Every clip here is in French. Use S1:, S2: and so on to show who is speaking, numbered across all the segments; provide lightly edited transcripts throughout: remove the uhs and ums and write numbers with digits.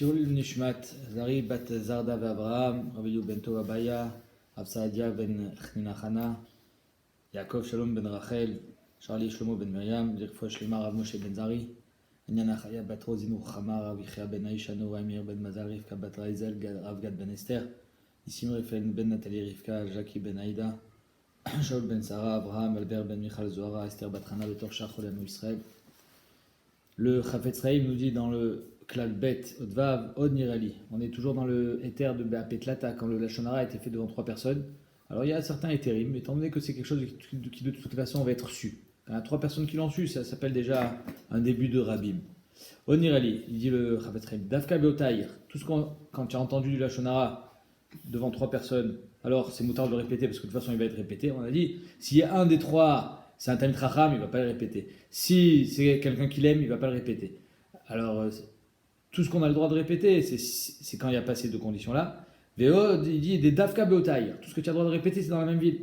S1: Shirul Nishmat, Zari bat Zarda Abraham, Rabiou ben Tova Baya, Absaadia ben Chnina Yaakov Shalom ben Rachel, Charlie Shlomo ben Miriam, Zirkfo Shlema Rav Moshe ben Zari, Anyana Chaya bat Rozinu Chama, Rav Yichia ben Aisha Noa Amir ben Mazal, Rivka bat Raizel, Rav Gad ben Esther, Isim Refen ben Nathalie Rivka, Jackie ben Aïda, Shaul ben Sarah, Abraham, Albert ben Michal Zohara, Esther bat Hana, Betor Shach Olanu Israël. Le Chafetz Chaim nous dit dans le Klal Bet, Odvav, Od Nirali. On est toujours dans le éther de Be'apetlata, quand le Lashon Hara a été fait devant 3 personnes. Alors il y a certains éthérim, mais étant donné que c'est quelque chose qui de toute façon va être su. Il y a 3 personnes qui l'ont su, ça s'appelle déjà un début de Rabim. Od Nirali, il dit le Chafetz Chaim, Davka Beotaïr, tout ce quand tu as entendu du Lashon Hara devant 3 personnes, alors c'est moutard de le répéter, parce que de toute façon il va être répété. On a dit, s'il y a un des 3, c'est un Talmid Chacham, il ne va pas le répéter. Si c'est quelqu'un qui l'aime, il ne va pas le répéter. Alors, tout ce qu'on a le droit de répéter, c'est quand il n'y a pas ces 2 conditions-là. Veod, il dit des Davka Beotaïr. Tout ce que tu as le droit de répéter, c'est dans la même ville.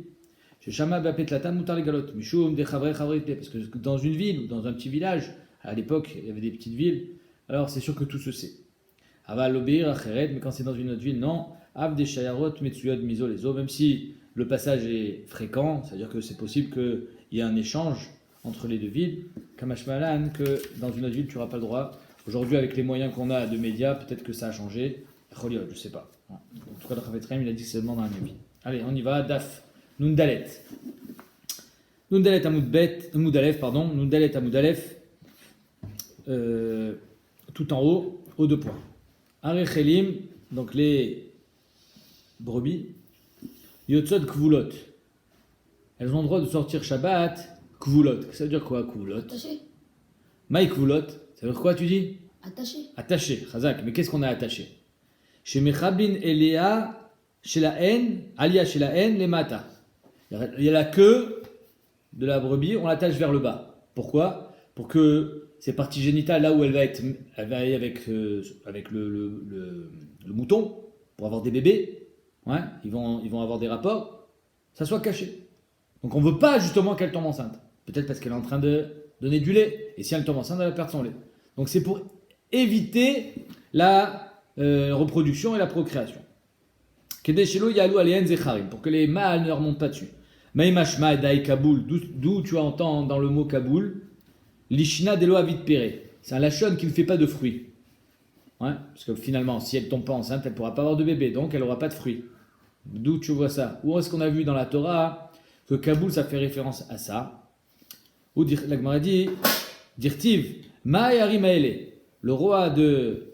S1: Chez Shama Be'apetlata Moutar les Galot. Mishum de Chavre Chavrite. Parce que dans une ville ou dans un petit village, à l'époque, il y avait des petites villes, alors c'est sûr que tout se sait. Aval Obir, Acheret, mais quand c'est dans une autre ville, non. Av de Shayarot, Metsuyod, Miso, les eaux, même si le passage est fréquent, c'est-à-dire que c'est possible qu'il y ait un échange entre les 2 villes, Kamashmalan, que dans une autre ville, tu n'auras pas le droit. Aujourd'hui, avec les moyens qu'on a de médias, peut-être que ça a changé. Je ne sais pas. En tout cas, le Chafetz Chaim, il a dit que c'est seulement dans la même ville. Allez, on y va. Daf. Nundalet. Nundalet Amoudalef, pardon. Nundalet Amoudalef. Tout en haut, aux 2 points. Arechelim, donc les brebis. Yotzod Kvulot. Elles ont le droit de sortir Shabbat. Kvulot. Ça veut dire quoi, Kvulot?
S2: Attaché.
S1: Maï Kvulot. Ça veut dire quoi, tu dis?
S2: Attaché.
S1: Attaché. Chazak. Mais qu'est-ce qu'on a attaché? Chez Mechablin Eléa, chez la haine, Alia chez la haine, les mata. Il y a la queue de la brebis, on l'attache vers le bas. Pourquoi? Pour que ces parties génitales, là où elle va aller avec le mouton, pour avoir des bébés, ouais, ils vont avoir des rapports, ça soit caché. Donc on ne veut pas justement qu'elle tombe enceinte. Peut-être parce qu'elle est en train de donner du lait. Et si elle tombe enceinte, elle va perdre son lait. Donc c'est pour éviter la reproduction et la procréation. Pour que les mâles ne remontent pas dessus. Maïmashma Dai Kaboul, d'où tu entends dans le mot Kaboul, Lishina Delo Avid Pere. C'est un lachon qui ne fait pas de fruits. Ouais, parce que finalement, si elle ne tombe pas enceinte, elle ne pourra pas avoir de bébé, donc elle n'aura pas de fruits. D'où tu vois ça? Où est-ce qu'on a vu dans la Torah que Kaboul, ça fait référence à ça? Ou la Gemara dit, Dirtiv, Ma'ayari Maele, le roi de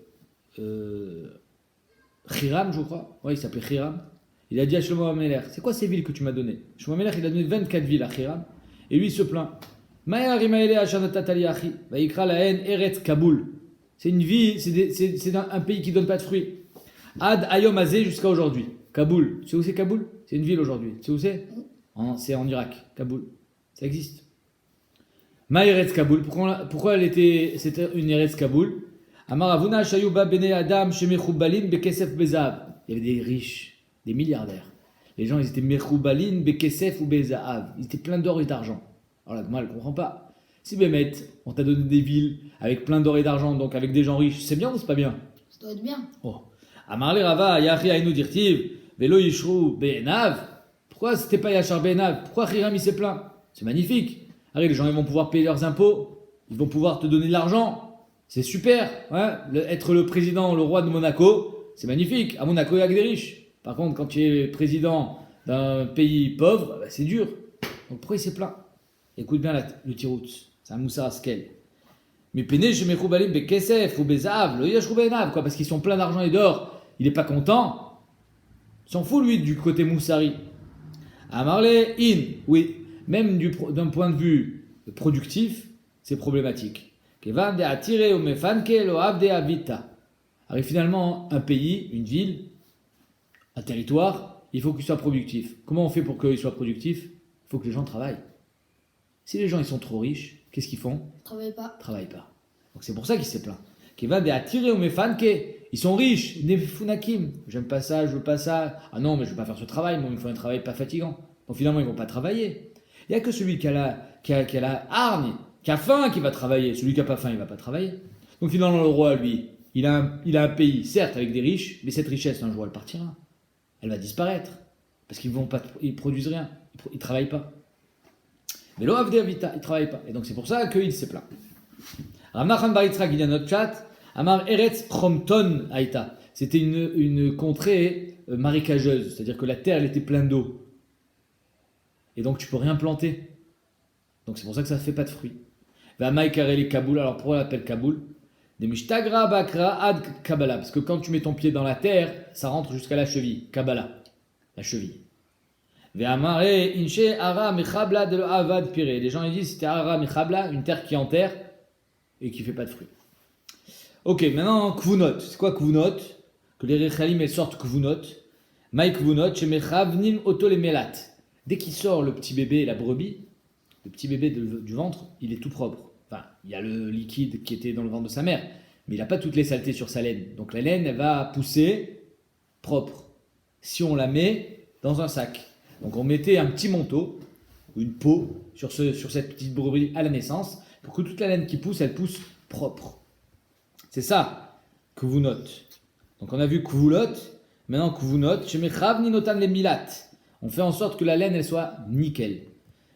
S1: Hiram, je crois. Ouais, il s'appelait Hiram. Il a dit à Shlomo HaMelech, c'est quoi ces villes que tu m'as données? Shlomo HaMelech, il a donné 24 villes à Hiram. Et lui, il se plaint. Ma'ayari Maele Ashanatatali Achi, Vaikra la haine Eretz Kaboul. C'est une ville, c'est un pays qui ne donne pas de fruits. Ad Ayom Azeh jusqu'à aujourd'hui. Kaboul. Tu sais où c'est Kaboul? C'est une ville aujourd'hui. Tu sais où c'est? C'est en Irak. Kaboul. Ça existe. Ma Eretz Kaboul. Pourquoi c'était une Eretz Kaboul? Amaravuna Shayuba Bene Adam Shemechoubalin Bekesef Bezahav. Il y avait des riches, des milliardaires. Les gens, ils étaient Mechoubalin Bekesef ou Bezahav. Ils étaient pleins d'or et d'argent. Alors là, moi, je ne comprends pas. Si Bémet, on t'a donné des villes avec plein d'or et d'argent, donc avec des gens riches, c'est bien ou c'est pas bien?
S2: Ça doit être bien.
S1: Oh. Amarle Rava, Yachi Ainu Dirtiv, Velo Yishrou Be'enav. Pourquoi c'était pas Yachar Be'enav? Pourquoi Hiram il s'est plaint? C'est magnifique. Allez, les gens ils vont pouvoir payer leurs impôts, ils vont pouvoir te donner de l'argent. C'est super. Ouais. Être le président, le roi de Monaco, c'est magnifique. À Monaco, il y a que des riches. Par contre, quand tu es président d'un pays pauvre, bah, c'est dur. Donc pourquoi il s'est plaint? Écoute bien le tirout. C'est un Moussa Askel. Mais Péné, je mets Roubalim, Bekesef ou Bezav, le Yash Roubenav, quoi, parce qu'ils sont pleins d'argent et d'or. Il n'est pas content. Il s'en fout, lui, du côté Moussari. Amarle, oui, même d'un point de vue productif, c'est problématique. Kevan de attirer au mefanke lo avde avita. Alors finalement, un pays, une ville, un territoire, il faut qu'il soit productif. Comment on fait pour qu'il soit productif? Il faut que les gens travaillent. Si les gens ils sont trop riches, qu'est-ce qu'ils font?
S2: Travaille pas.
S1: Travaillent pas. Donc c'est pour ça qu'il s'est plaint. Qui va attirer au mefanke. Ils sont riches, des funakim. J'aime pas ça, je veux pas ça. Ah non, mais je veux pas faire ce travail. Moi, il me faut un travail pas fatigant. Donc finalement, ils vont pas travailler. Il y a que celui qui a la hargne, qui a faim, qui va travailler. Celui qui a pas faim, il va pas travailler. Donc finalement, le roi, lui, il a un pays, certes avec des riches, mais cette richesse, un jour, elle partira. Elle va disparaître. Parce qu'ils ne produisent rien. Ils ne travaillent pas. Mais l'Oavde Avita, ils ne travaillent pas. Et donc c'est pour ça qu'il s'est plaint. Ramnachan Bar Yitzhak, il y a notre chat. Amar Eretz Chomton Aïta. C'était une contrée marécageuse. C'est-à-dire que la terre, elle était pleine d'eau. Et donc tu ne peux rien planter. Donc c'est pour ça que ça ne fait pas de fruits. Vamaï Kareli Kaboul. Alors pourquoi on l'appelle Kaboul? Des Mishtagra Bakra Ad Kabbalah. Parce que quand tu mets ton pied dans la terre, ça rentre jusqu'à la cheville. Kabbalah. La cheville. Les gens ils disent c'était Ara Mechabla, une terre qui est en terre et qui ne fait pas de fruits. Ok, maintenant Kvunot. C'est quoi Kvunot? Que les Rechalim elles sortent Kvunot. Maï Kvunot, chez Mechavnim Otole Melat. Dès qu'il sort le petit bébé, la brebis, le petit bébé du ventre, il est tout propre. Enfin, il y a le liquide qui était dans le ventre de sa mère, mais il n'a pas toutes les saletés sur sa laine. Donc la laine, elle va pousser propre. Si on la met dans un sac. Donc on mettait un petit manteau, ou une peau, sur cette petite brebis à la naissance, pour que toute la laine qui pousse, elle pousse propre. C'est ça que vous notez. Donc on a vu Kvulot, maintenant Kvunot, Shemechav Ninotan le Milat. On fait en sorte que la laine, elle soit nickel.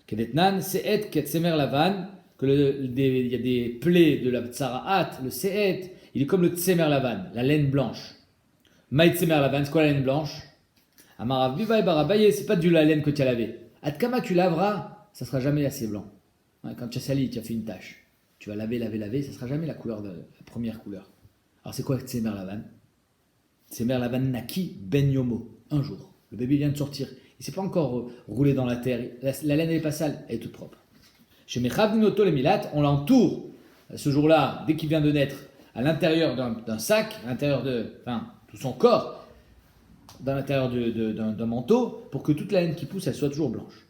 S1: Kedetnan, Se'et Ketsemer Lavan, il y a des plaies de la Tsaraat, le Se'et, il est comme le Tsemer Lavan, la laine blanche. Maï Tsemer Lavan, c'est quoi la laine blanche? Amarav Biva et Barabaye, c'est pas du la laine que tu as lavé. Adkama tu laveras, ça sera jamais assez blanc. Quand tu as sali, tu as fait une tache. Tu vas laver, ça sera jamais la couleur la première couleur. Alors c'est quoi Tsemer Lavan? Tsemer Lavan Naki Ben Yomo. Un jour, le bébé vient de sortir. Il ne s'est pas encore roulé dans la terre. La laine n'est pas sale, elle est toute propre. Chez Mechavdinoto le Milat, on l'entoure ce jour-là, dès qu'il vient de naître, à l'intérieur d'un sac, à l'intérieur tout son corps, dans l'intérieur d'un manteau, pour que toute la laine qui pousse, elle soit toujours blanche.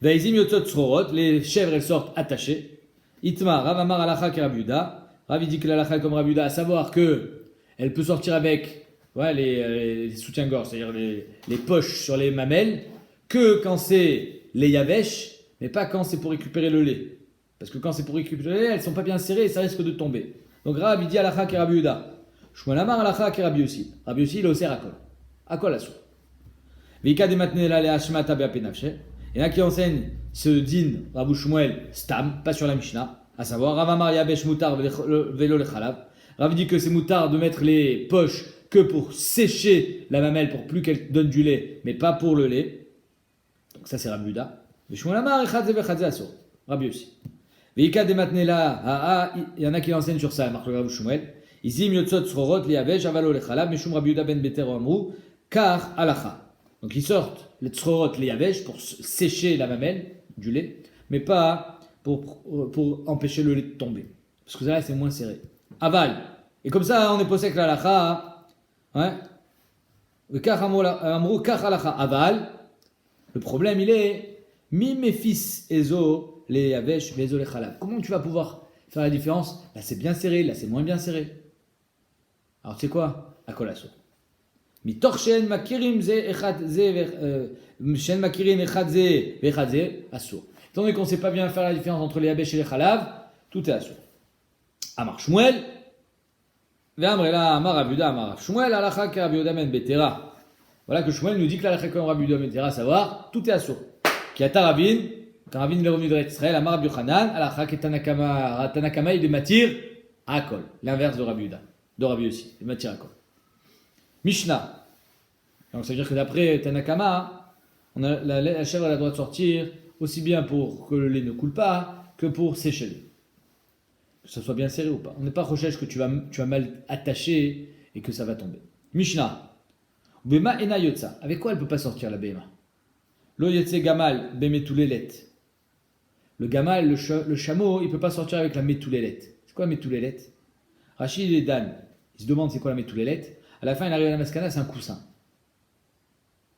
S1: Vaizim yotzot tzrorot, les chèvres elles sortent attachées. Itma, Rav Amar Alacha ke Rav Yehuda. Rav dit que l'Alacha comme Rav Yehuda, à savoir que elle peut sortir avec les soutiens-gorge, c'est-à-dire les poches sur les mamelles, que quand c'est les yavesh, mais pas quand c'est pour récupérer le lait. Parce que quand c'est pour récupérer le lait, elles ne sont pas bien serrées et ça risque de tomber. Donc Rav dit Alacha ke Rav Yehuda. Shmuel Amar Alacha ke Rabbi Yossi. Rabbi Yossi, il est au ser à kol assour. Vika de matnela le hashmata be'apenafshe. Il y en a qui enseignent ce din Rabbi Shmuel stam, pas sur la Mishnah, à savoir Rav Amar yabesh mutar velo le chalav. Rav dit que c'est mutar de mettre les poches que pour sécher la mamelle, pour plus qu'elle donne du lait, mais pas pour le lait. Donc ça c'est Rabbi Yehuda. Shmuel Amar echadze vechadze assour. Rabbi Yossi. Vika de matnela, il y en a qui enseignent sur ça, marque le Rabbi Shmuel. Izim yotzot tzrorot liyavesh avalo lechalab mishum Rabbi Yehuda ben Beter amru kar alacha. Donc ils sortent les tzrorot liyavesh pour sécher la mamelle du lait, mais pas pour empêcher le lait de tomber, parce que là c'est moins serré. Aval. Et comme ça on est posé avec l'alacha, hein. Le kar amru kar alacha aval. Le problème il est mi mes fils ezo liyavesh bezo lechalab. Comment tu vas pouvoir faire la différence? Là c'est bien serré, là c'est moins bien serré. Alors tu sais quoi? À kol assour. Mitorchen makirim ze echad ze shen makirim echad ze vechad ze assour. Étant donné qu'on ne sait pas bien faire la différence entre les yabesh et les chalav, tout est assour. Amar Shmuel, ve'amrela amar Rav Yehuda amar Shmuel alacha ke Rav Yehuda ben Betera. Voilà que Shmuel nous dit que l'alacha comme Rav Yehuda ben Betera, savoir tout est assour. Qui a Taravin, quand Ravin est revenu de Israël, amar Rabbi Yochanan, alacha ke Tanakama il est matir à kol, l'inverse de Rav Yehuda. De Rabbi Yossi, il m'attire à quoi? Mishnah. Donc ça veut dire que d'après Tanakama, la chèvre elle a le droit de sortir aussi bien pour que le lait ne coule pas que pour sécher le lait. Que ça soit bien serré ou pas. On n'est pas recherche que tu vas mal attacher et que ça va tomber. Mishnah. Bema ena yotza. Avec quoi elle ne peut pas sortir la bema? Lo yotze gamal bemetoulelet. Le gamal, le chameau, il ne peut pas sortir avec la metoulelet. C'est quoi la metoulelet? Rachid et Dan, ils se demandent c'est quoi la metoulelet. À la fin, il arrive à la maskana, c'est un coussin.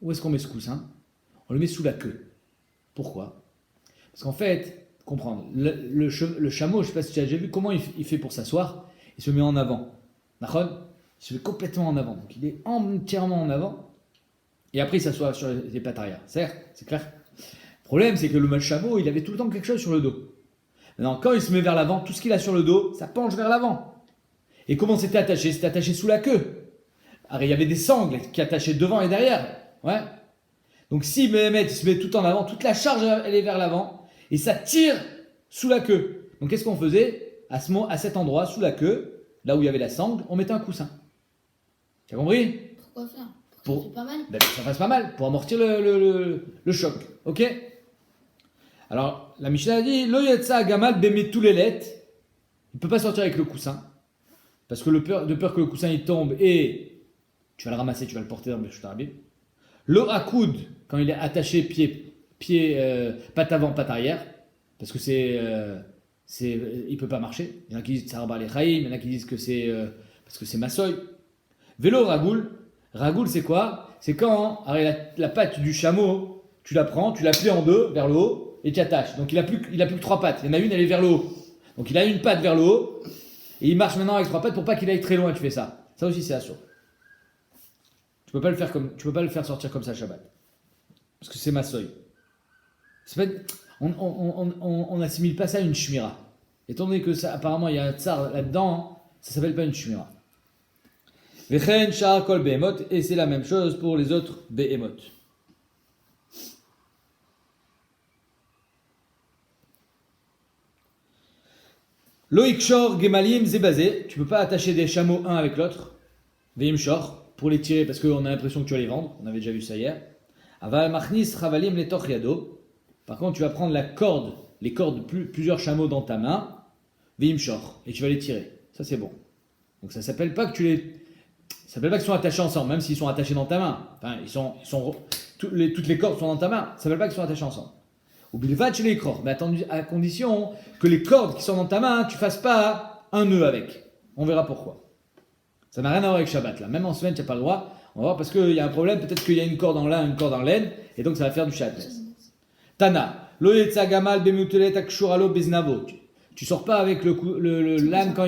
S1: Où est-ce qu'on met ce coussin? On le met sous la queue. Pourquoi? Parce qu'en fait, comprendre, le chameau, je ne sais pas si tu as déjà vu comment il fait pour s'asseoir. Il se met en avant. D'accord? Il se met complètement en avant. Donc il est entièrement en avant. Et après, il s'assoit sur les pattes arrière. C'est clair? Le problème, c'est que le chameau, il avait tout le temps quelque chose sur le dos. Maintenant, quand il se met vers l'avant, tout ce qu'il a sur le dos, ça penche vers l'avant. Et comment c'était attaché? C'était attaché sous la queue. Alors, il y avait des sangles qui attachaient devant et derrière. Ouais. Donc si Béhémet il se met tout en avant, toute la charge elle est vers l'avant et ça tire sous la queue. Donc qu'est-ce qu'on faisait à cet endroit, sous la queue, là où il y avait la sangle, on mettait un coussin. Tu as compris?
S2: Pourquoi faire? Pour que ça fait pas mal.
S1: Ben, ça fasse pas mal, pour amortir le choc. Ok? Alors, la Mishnah a dit, Lo yetsa gamal bemetulelet. Il ne peut pas sortir avec le coussin. Parce que de peur que le coussin il tombe et tu vas le ramasser, tu vas le porter dans le Beshut Rabim. Le hakoud, quand il est attaché patte avant, patte arrière, parce que il peut pas marcher. Il y en a qui disent que c'est Arba Lechaim, il y en a qui disent que c'est parce que c'est Massoy. Vélo ragoul, ragoul c'est quoi? C'est quand la patte du chameau, tu la prends, tu la plies en deux vers le haut et tu attaches. Donc il a plus que trois pattes. Il y en a une, elle est vers le haut. Donc il a une patte vers le haut et il marche maintenant avec trois pattes pour pas qu'il aille très loin. Tu fais ça. Ça aussi c'est assourd. Tu peux pas le faire sortir comme ça Shabbat. Parce que c'est Massoy. On n'assimile pas ça à une shmira. Étant donné que ça, apparemment il y a un tsar là-dedans, ça s'appelle pas une shmira. Vechen shar kol behemot, et c'est la même chose pour les autres behemot. Loikshor gemalim zebazé, tu peux pas attacher des chameaux un avec l'autre. Veim shor. Pour les tirer parce qu'on a l'impression que tu vas les vendre. On avait déjà vu ça hier. Aval machnis chavalim letoch yado. Par contre, tu vas prendre les cordes de plusieurs chameaux dans ta main, vimshor, et tu vas les tirer. Ça c'est bon. Donc ça s'appelle pas que ça s'appelle pas qu'ils sont attachés ensemble, même s'ils sont attachés dans ta main. Enfin, toutes les cordes sont dans ta main. Ça s'appelle pas qu'ils sont attachés ensemble. Ou bilvat chez les crores, mais à condition que les cordes qui sont dans ta main, tu fasses pas un nœud avec. On verra pourquoi. Ça n'a rien à voir avec Shabbat là. Même en semaine, tu n'as pas le droit. On va voir parce qu'il y a un problème. Peut-être qu'il y a une corde en lin, une corde en laine. Et donc ça va faire du Shabbat. Tana. Lo yetsa gamal bemutelet akshuralo beznavo. Tu sors pas avec le l'âne quand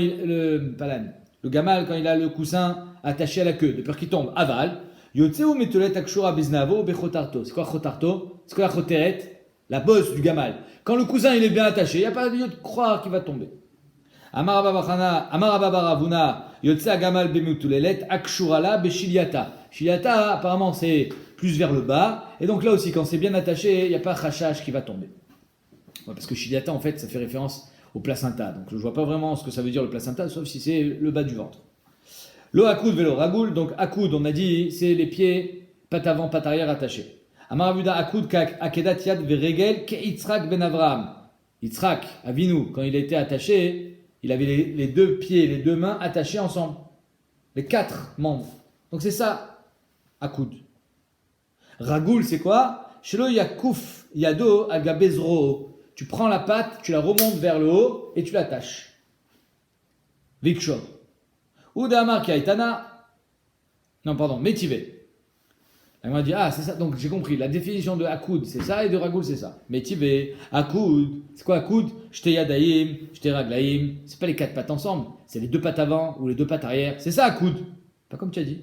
S1: pas l'âne. Le gamal quand il a le coussin attaché à la queue. De peur qu'il tombe. Aval. Yotseu metulet akshura beznavo bechotarto. C'est quoi chotarto? C'est quoi la choteret? La bosse du gamal. Quand le cousin il est bien attaché, il n'y a pas lieu de croire qu'il va tomber. Amarababaravuna. Yotsa gamal bemutulelet akshurala beshiliata. Shiliata, apparemment, c'est plus vers le bas. Et donc là aussi, quand c'est bien attaché, il n'y a pas chachach qui va tomber. Ouais, parce que shiliata, en fait, ça fait référence au placenta. Donc je ne vois pas vraiment ce que ça veut dire le placenta, sauf si c'est le bas du ventre. Lo akoud velo ragoul. Donc akoud, on a dit, c'est les pieds, patte avant, patte arrière attachés. Amarabuda akoud kak akedat yad veregel ke Yitzhak ben Avraham. Yitzhak, Avinu, quand il a été attaché, il avait les deux pieds, les deux mains attachés ensemble. Les quatre membres. Donc c'est ça, akoud. Ragoul, c'est quoi? Shelo yakouf yado agabezro. Tu prends la patte, tu la remontes vers le haut et tu l'attaches. Vikshor. Udamar kaitana. Non, pardon, métivé. Elle m'a dit, c'est ça, donc j'ai compris, la définition de akoud, c'est ça, et de ragoul, c'est ça. Métivé, akoud, c'est quoi akoud? J'te yadaïm, j'te raglaïm, c'est pas les quatre pattes ensemble, c'est les deux pattes avant ou les deux pattes arrière, c'est ça akoud. Pas comme tu as dit.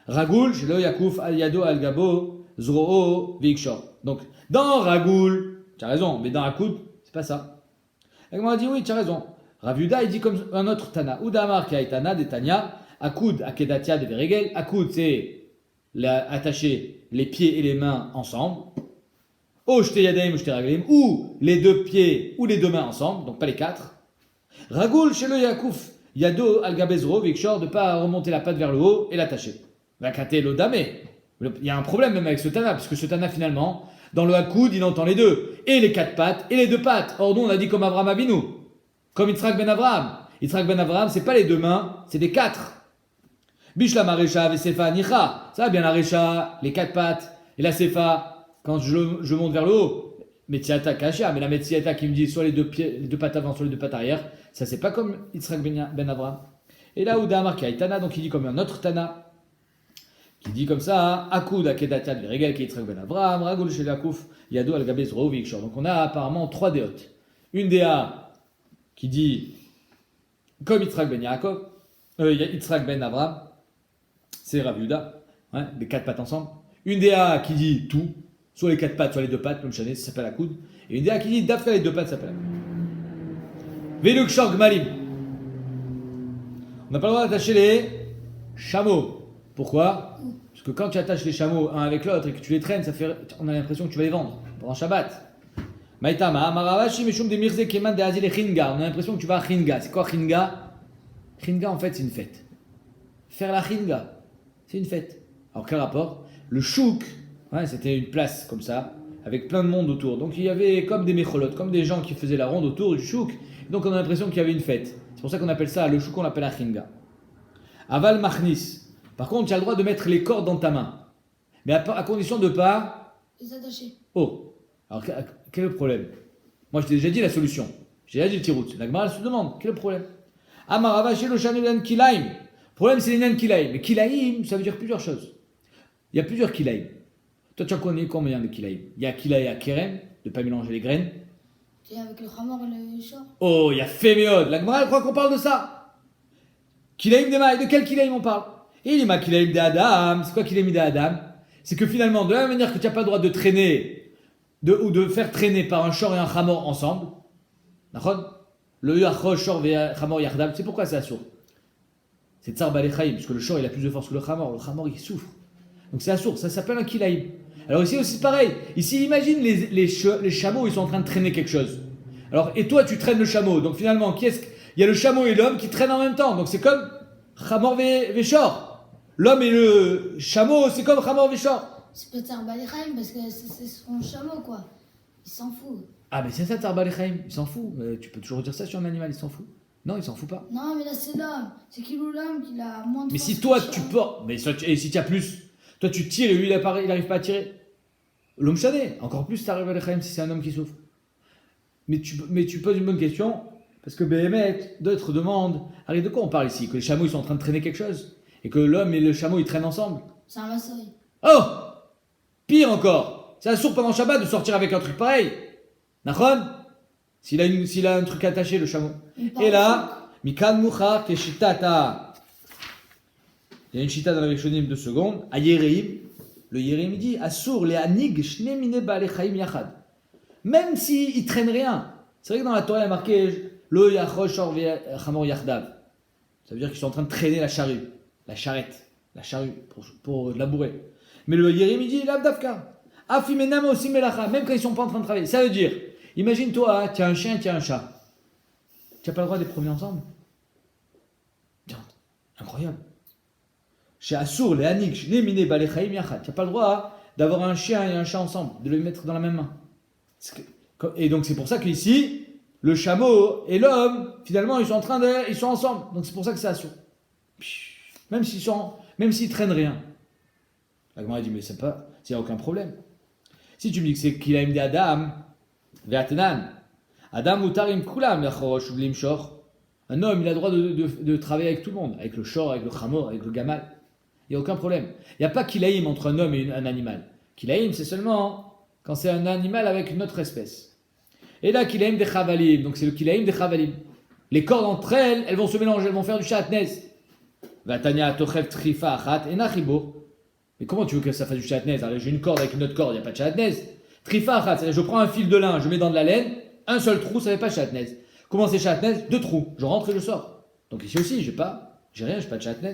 S1: Ragoul, shelo yakouf al yado al gabo, zroo, vikshor. Donc, dans ragoul, tu as raison, mais dans akoud, c'est pas ça. Elle m'a dit, oui, tu as raison. Raviuda, il dit comme un autre Tana. Udamar kaitana de Tanya, akoud akedatia de veregel, akoud, c'est attacher les pieds et les mains ensemble, ou les deux pieds ou les deux mains ensemble, donc pas les quatre. Ragoul chez le Yakouf, Yado al-Gabezro, Vikshor, de ne pas remonter la patte vers le haut et l'attacher. Il y a un problème même avec ce Tana, parce que ce Tana finalement, dans le Hakoud, il entend les deux, et les quatre pattes et les deux pattes. Or nous on a dit comme Avraham Avinu, comme Yitzhak ben Avraham. Yitzhak ben Avraham, c'est pas les deux mains, c'est des quatre. Bishla Marécha, Vesefa, Nicha. Ça va bien la Récha, les quatre pattes, et la Sefa, quand je monte vers le haut. Metsiata Kashia, mais la Metsiata qui me dit soit les deux pattes avant, soit les deux pattes arrière, ça c'est pas comme Yitzhak ben Avraham. Et là où Damar qui a Tana, donc il dit comme un autre Tana, qui dit comme ça, Akoud Akedatat Veregel qui est Yitzhak ben Avraham, Ragoul Shelakouf, Yado al-Gabezro, Vikshor. Donc on a apparemment trois déotes. Une déa qui dit comme Yitzhak ben Yaakov, Yitzhak ben Avraham, c'est Rav Yehuda, hein, les quatre pattes ensemble. Une DA qui dit tout, soit les quatre pattes, soit les deux pattes, comme Chané, ça s'appelle la coude. Et une DA qui dit d'après les deux pattes, ça s'appelle la coude. Veluk Shor Gmalim. On n'a pas le droit d'attacher les chameaux. Pourquoi? Parce que quand tu attaches les chameaux un avec l'autre et que tu les traînes, on a l'impression que tu vas les vendre pendant Shabbat. Maïtama, Maravashi, Meshum de Mirze Keman de Azil et Chinga. On a l'impression que tu vas à Chinga. C'est quoi Chinga? Chinga, en fait, c'est une fête. Faire la Chinga, c'est une fête. Alors, quel rapport? Le chouk, c'était une place comme ça, avec plein de monde autour. Donc, il y avait comme des mécholotes, comme des gens qui faisaient la ronde autour du chouk. Donc, on a l'impression qu'il y avait une fête. C'est pour ça qu'on appelle ça, le chouk, on l'appelle la Chinga. Aval Machnis. Par contre, tu as le droit de mettre les cordes dans ta main. Mais à condition de pas.
S2: Les attacher.
S1: Oh. Alors, quel est le problème? Moi, je t'ai déjà dit la solution. J'ai déjà dit le tirout. La Gemara se demande, quel est le problème? Amarava chez le Shanulan Kilaim. Le problème, c'est les nan Kilaim. Mais Kilaim, ça veut dire plusieurs choses. Il y a plusieurs Kilaim. Toi, tu en connais combien de Kilaim? Il y a Kilaim à Kerem, de ne pas mélanger les graines.
S2: C'est avec le Hamor et le Shor.
S1: Oh, il y a Féméod. La Gemara, elle croit qu'on parle de ça. Kilaim de Maï. De quel Kilaim on parle? Et il m'a Kilaim de Adam. C'est quoi Kilaim de Adam? C'est que finalement, de la même manière que tu n'as pas le droit de traîner ou de faire traîner par un shor et un chamor ensemble, le yachol, shor et chamor yardam, c'est pourquoi c'est assourd. C'est tsar balechaim, parce que le shor il a plus de force que le chamor il souffre. Donc c'est assourd, ça s'appelle un kilaim. Alors ici aussi pareil, ici imagine les chameaux, ils sont en train de traîner quelque chose. Alors et toi tu traînes le chameau, donc finalement il y a le chameau et l'homme qui traînent en même temps, donc c'est comme chamor ve shor. L'homme et le chameau, c'est comme chamor ve shor.
S2: C'est pas Tsar Balechaim parce que c'est son chameau quoi. Il s'en fout.
S1: Ah mais c'est ça Tsar Balechaim, il s'en fout. Tu peux toujours dire ça sur un animal, il s'en fout. Non, il s'en fout pas.
S2: Non mais là c'est l'homme. C'est qui l'homme qui a moins de
S1: Mais
S2: force
S1: si toi
S2: que le
S1: tu
S2: chameau.
S1: portes, et si tu as plus, toi tu tires et lui il n'arrive pas à tirer. L'homme chané, encore plus Tsar Balechaim si c'est un homme qui souffre. Mais tu poses une bonne question, parce que Béhémet, d'autres demandent, arrête de quoi on parle ici? Que les chameaux ils sont en train de traîner quelque chose? Et que l'homme et le chameau ils traînent ensemble?
S2: C'est un vassoï.
S1: Oh! Pire encore, c'est assourd pendant Shabbat de sortir avec un truc pareil. Nachon? S'il a un truc attaché, le chameau. Et là, Mikan Moucha Keshitata. Il y a une chita dans la Rishonim 2 secondes. À Yereim, le Yereim il dit assour les anig shne mine balechaim yachad. Même s'il ne traîne rien. C'est vrai que dans la Torah il y a marqué Lo yachol shor chamor yachdav. Ça veut dire qu'ils sont en train de traîner la charrue, la charrette, la charrue pour labourer. Mais le Yerim il dit l'abdavka. Afimenam aussi melacha, même quand ils sont pas en train de travailler. Ça veut dire, imagine-toi, tu as un chien, tu as un chat. Tu n'as pas le droit de les promener ensemble. Tiens, incroyable. Chez Assour, les Anik, les Miné, Balechaim, Yachat. Tu n'as pas le droit d'avoir un chien et un chat ensemble, de les mettre dans la même main. Et donc c'est pour ça qu'ici, le chameau et l'homme, finalement, ils sont ensemble. Donc c'est pour ça que c'est Assour. Même s'ils traînent rien. La Gemara dit, mais c'est pas, il n'y a aucun problème. Si tu me dis que c'est qu'il a aimé Adam, Ve'atenan, Adam utarim kulam yachorosh ou limshor. Un homme, il a le droit de travailler avec tout le monde, avec le shor, avec le chamor, avec le gamal. Il n'y a aucun problème. Il n'y a pas kilaïm entre un homme et un animal. Kilaïm, c'est seulement quand c'est un animal avec une autre espèce. Et là, kilaïm des chavalim, donc c'est le kilaïm des chavalim. Les cordes entre elles vont se mélanger, elles vont faire du shatnez. Vatania tochev trifa achat et nachibo. Mais comment tu veux que ça fasse du chatnez? Alors j'ai une corde avec une autre corde, il n'y a pas de chatnez. Trifa achat, c'est-à-dire je prends un fil de lin, je mets dans de la laine, un seul trou, ça n'est pas chatnez. Comment c'est chatnez? 2 trous, je rentre et je sors. Donc ici aussi, j'ai rien, j'ai pas de chatnez.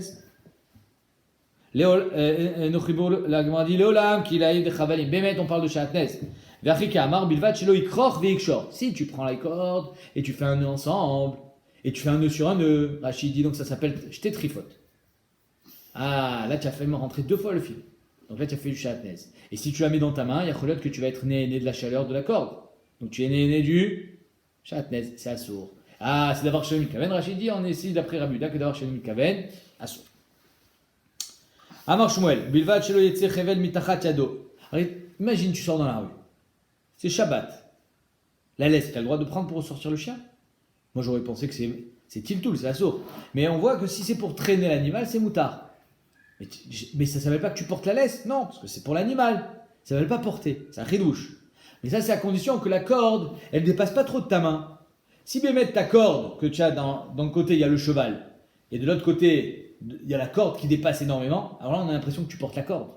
S1: La Gemara dit Léolam, qu'il a eu des chavalim. Bémet, on parle de chatnez. V'achika amar bilvat shelo ikroch veikshor. Si tu prends la corde et tu fais un nœud ensemble, et tu fais un nœud sur un nœud, Rachid dit donc ça s'appelle jeter trifote. Ah, là tu as fait rentrer 2 fois le fil. Donc là tu as fait du chatnez. Et si tu la mets dans ta main, il y a cholot que tu vas être né de la chaleur de la corde. Donc tu es né du chatnez, c'est assourd. Ah, c'est d'avoir chez Mikaven. Rachid dit on est ici d'après Rabuda que d'avoir chez Mikaven, assourd. Amar Shmuel, bilvat shelo yetze chevel mitachat yado. Imagine tu sors dans la rue. C'est Shabbat. La laisse, tu as le droit de prendre pour ressortir le chien? Moi j'aurais pensé que c'est tiltoul, c'est assourd. Mais on voit que si c'est pour traîner l'animal, c'est moutard. Mais ça ne s'appelle pas que tu portes la laisse, non, parce que c'est pour l'animal. Ça ne s'appelle pas porter, c'est un ridouche. Mais ça, c'est à condition que la corde, elle ne dépasse pas trop de ta main. Si bien mettre ta corde, que tu as dans le côté, il y a le cheval, et de l'autre côté, il y a la corde qui dépasse énormément, alors là, on a l'impression que tu portes la corde.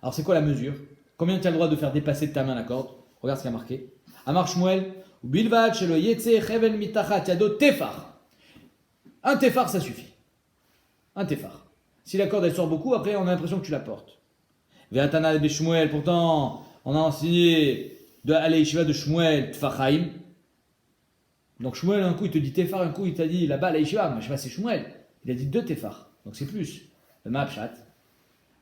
S1: Alors, c'est quoi la mesure? Combien tu as le droit de faire dépasser de ta main la corde? Regarde ce qu'il y a marqué. Amar Shmuel, bilvad shelo yetze chevel mitachat yado tefar. Un téphar, ça suffit. Un téphar. Si la corde elle sort beaucoup, après on a l'impression que tu la portes. Ve'atana de Shmuel, pourtant on a enseigné à l'Yeshiva de Shmuel Tfachaim. Donc Shmuel un coup il te dit téphar, un coup il t'a dit là-bas à l'Yeshiva, moi je sais pas c'est Shmuel. Il a dit 2 téphar, donc c'est plus. Le Ma'apshat.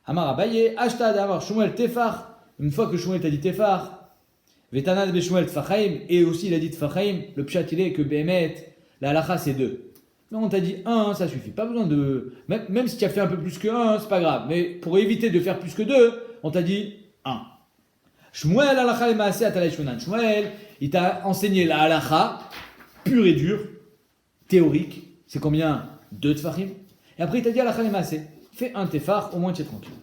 S1: Amar Abaye, Ashtad Amar Shmuel téphar. Une fois que Shmuel t'a dit téphar, Ve'atana de Shmuel Tfachaim, et aussi il a dit Tfachaim, le pshat il est que Behemet, la halacha c'est 2. Non, on t'a dit 1, ça suffit. Pas besoin de. Même si tu as fait un peu plus que 1, c'est pas grave. Mais pour éviter de faire plus que 2, on t'a dit 1. Shmuel halacha le maaseh atalei shmonan. Shmuel, il t'a enseigné la halacha, pure et dure, théorique. C'est combien 2 tefachim. Et après, il t'a dit halacha le maaseh. Fais un tefach, au moins tu es tranquille.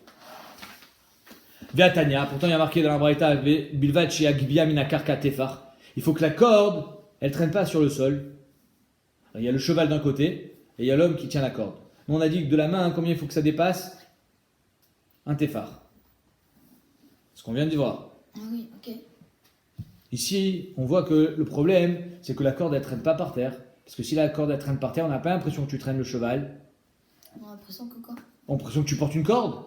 S1: Ve'atania, pourtant il y a marqué dans la braïta, bilvad she'agbia mina karka tefach. Il faut que la corde, elle traîne pas sur le sol. Il y a le cheval d'un côté et il y a l'homme qui tient la corde. Nous on a dit que de la main, combien il faut que ça dépasse? Un téphar. Ce qu'on vient de voir.
S2: Ah oui, ok.
S1: Ici, on voit que le problème, c'est que la corde elle traîne pas par terre. Parce que si la corde elle traîne par terre, on n'a pas l'impression que tu traînes le cheval.
S2: On a l'impression que quoi?
S1: On a l'impression que tu portes une corde.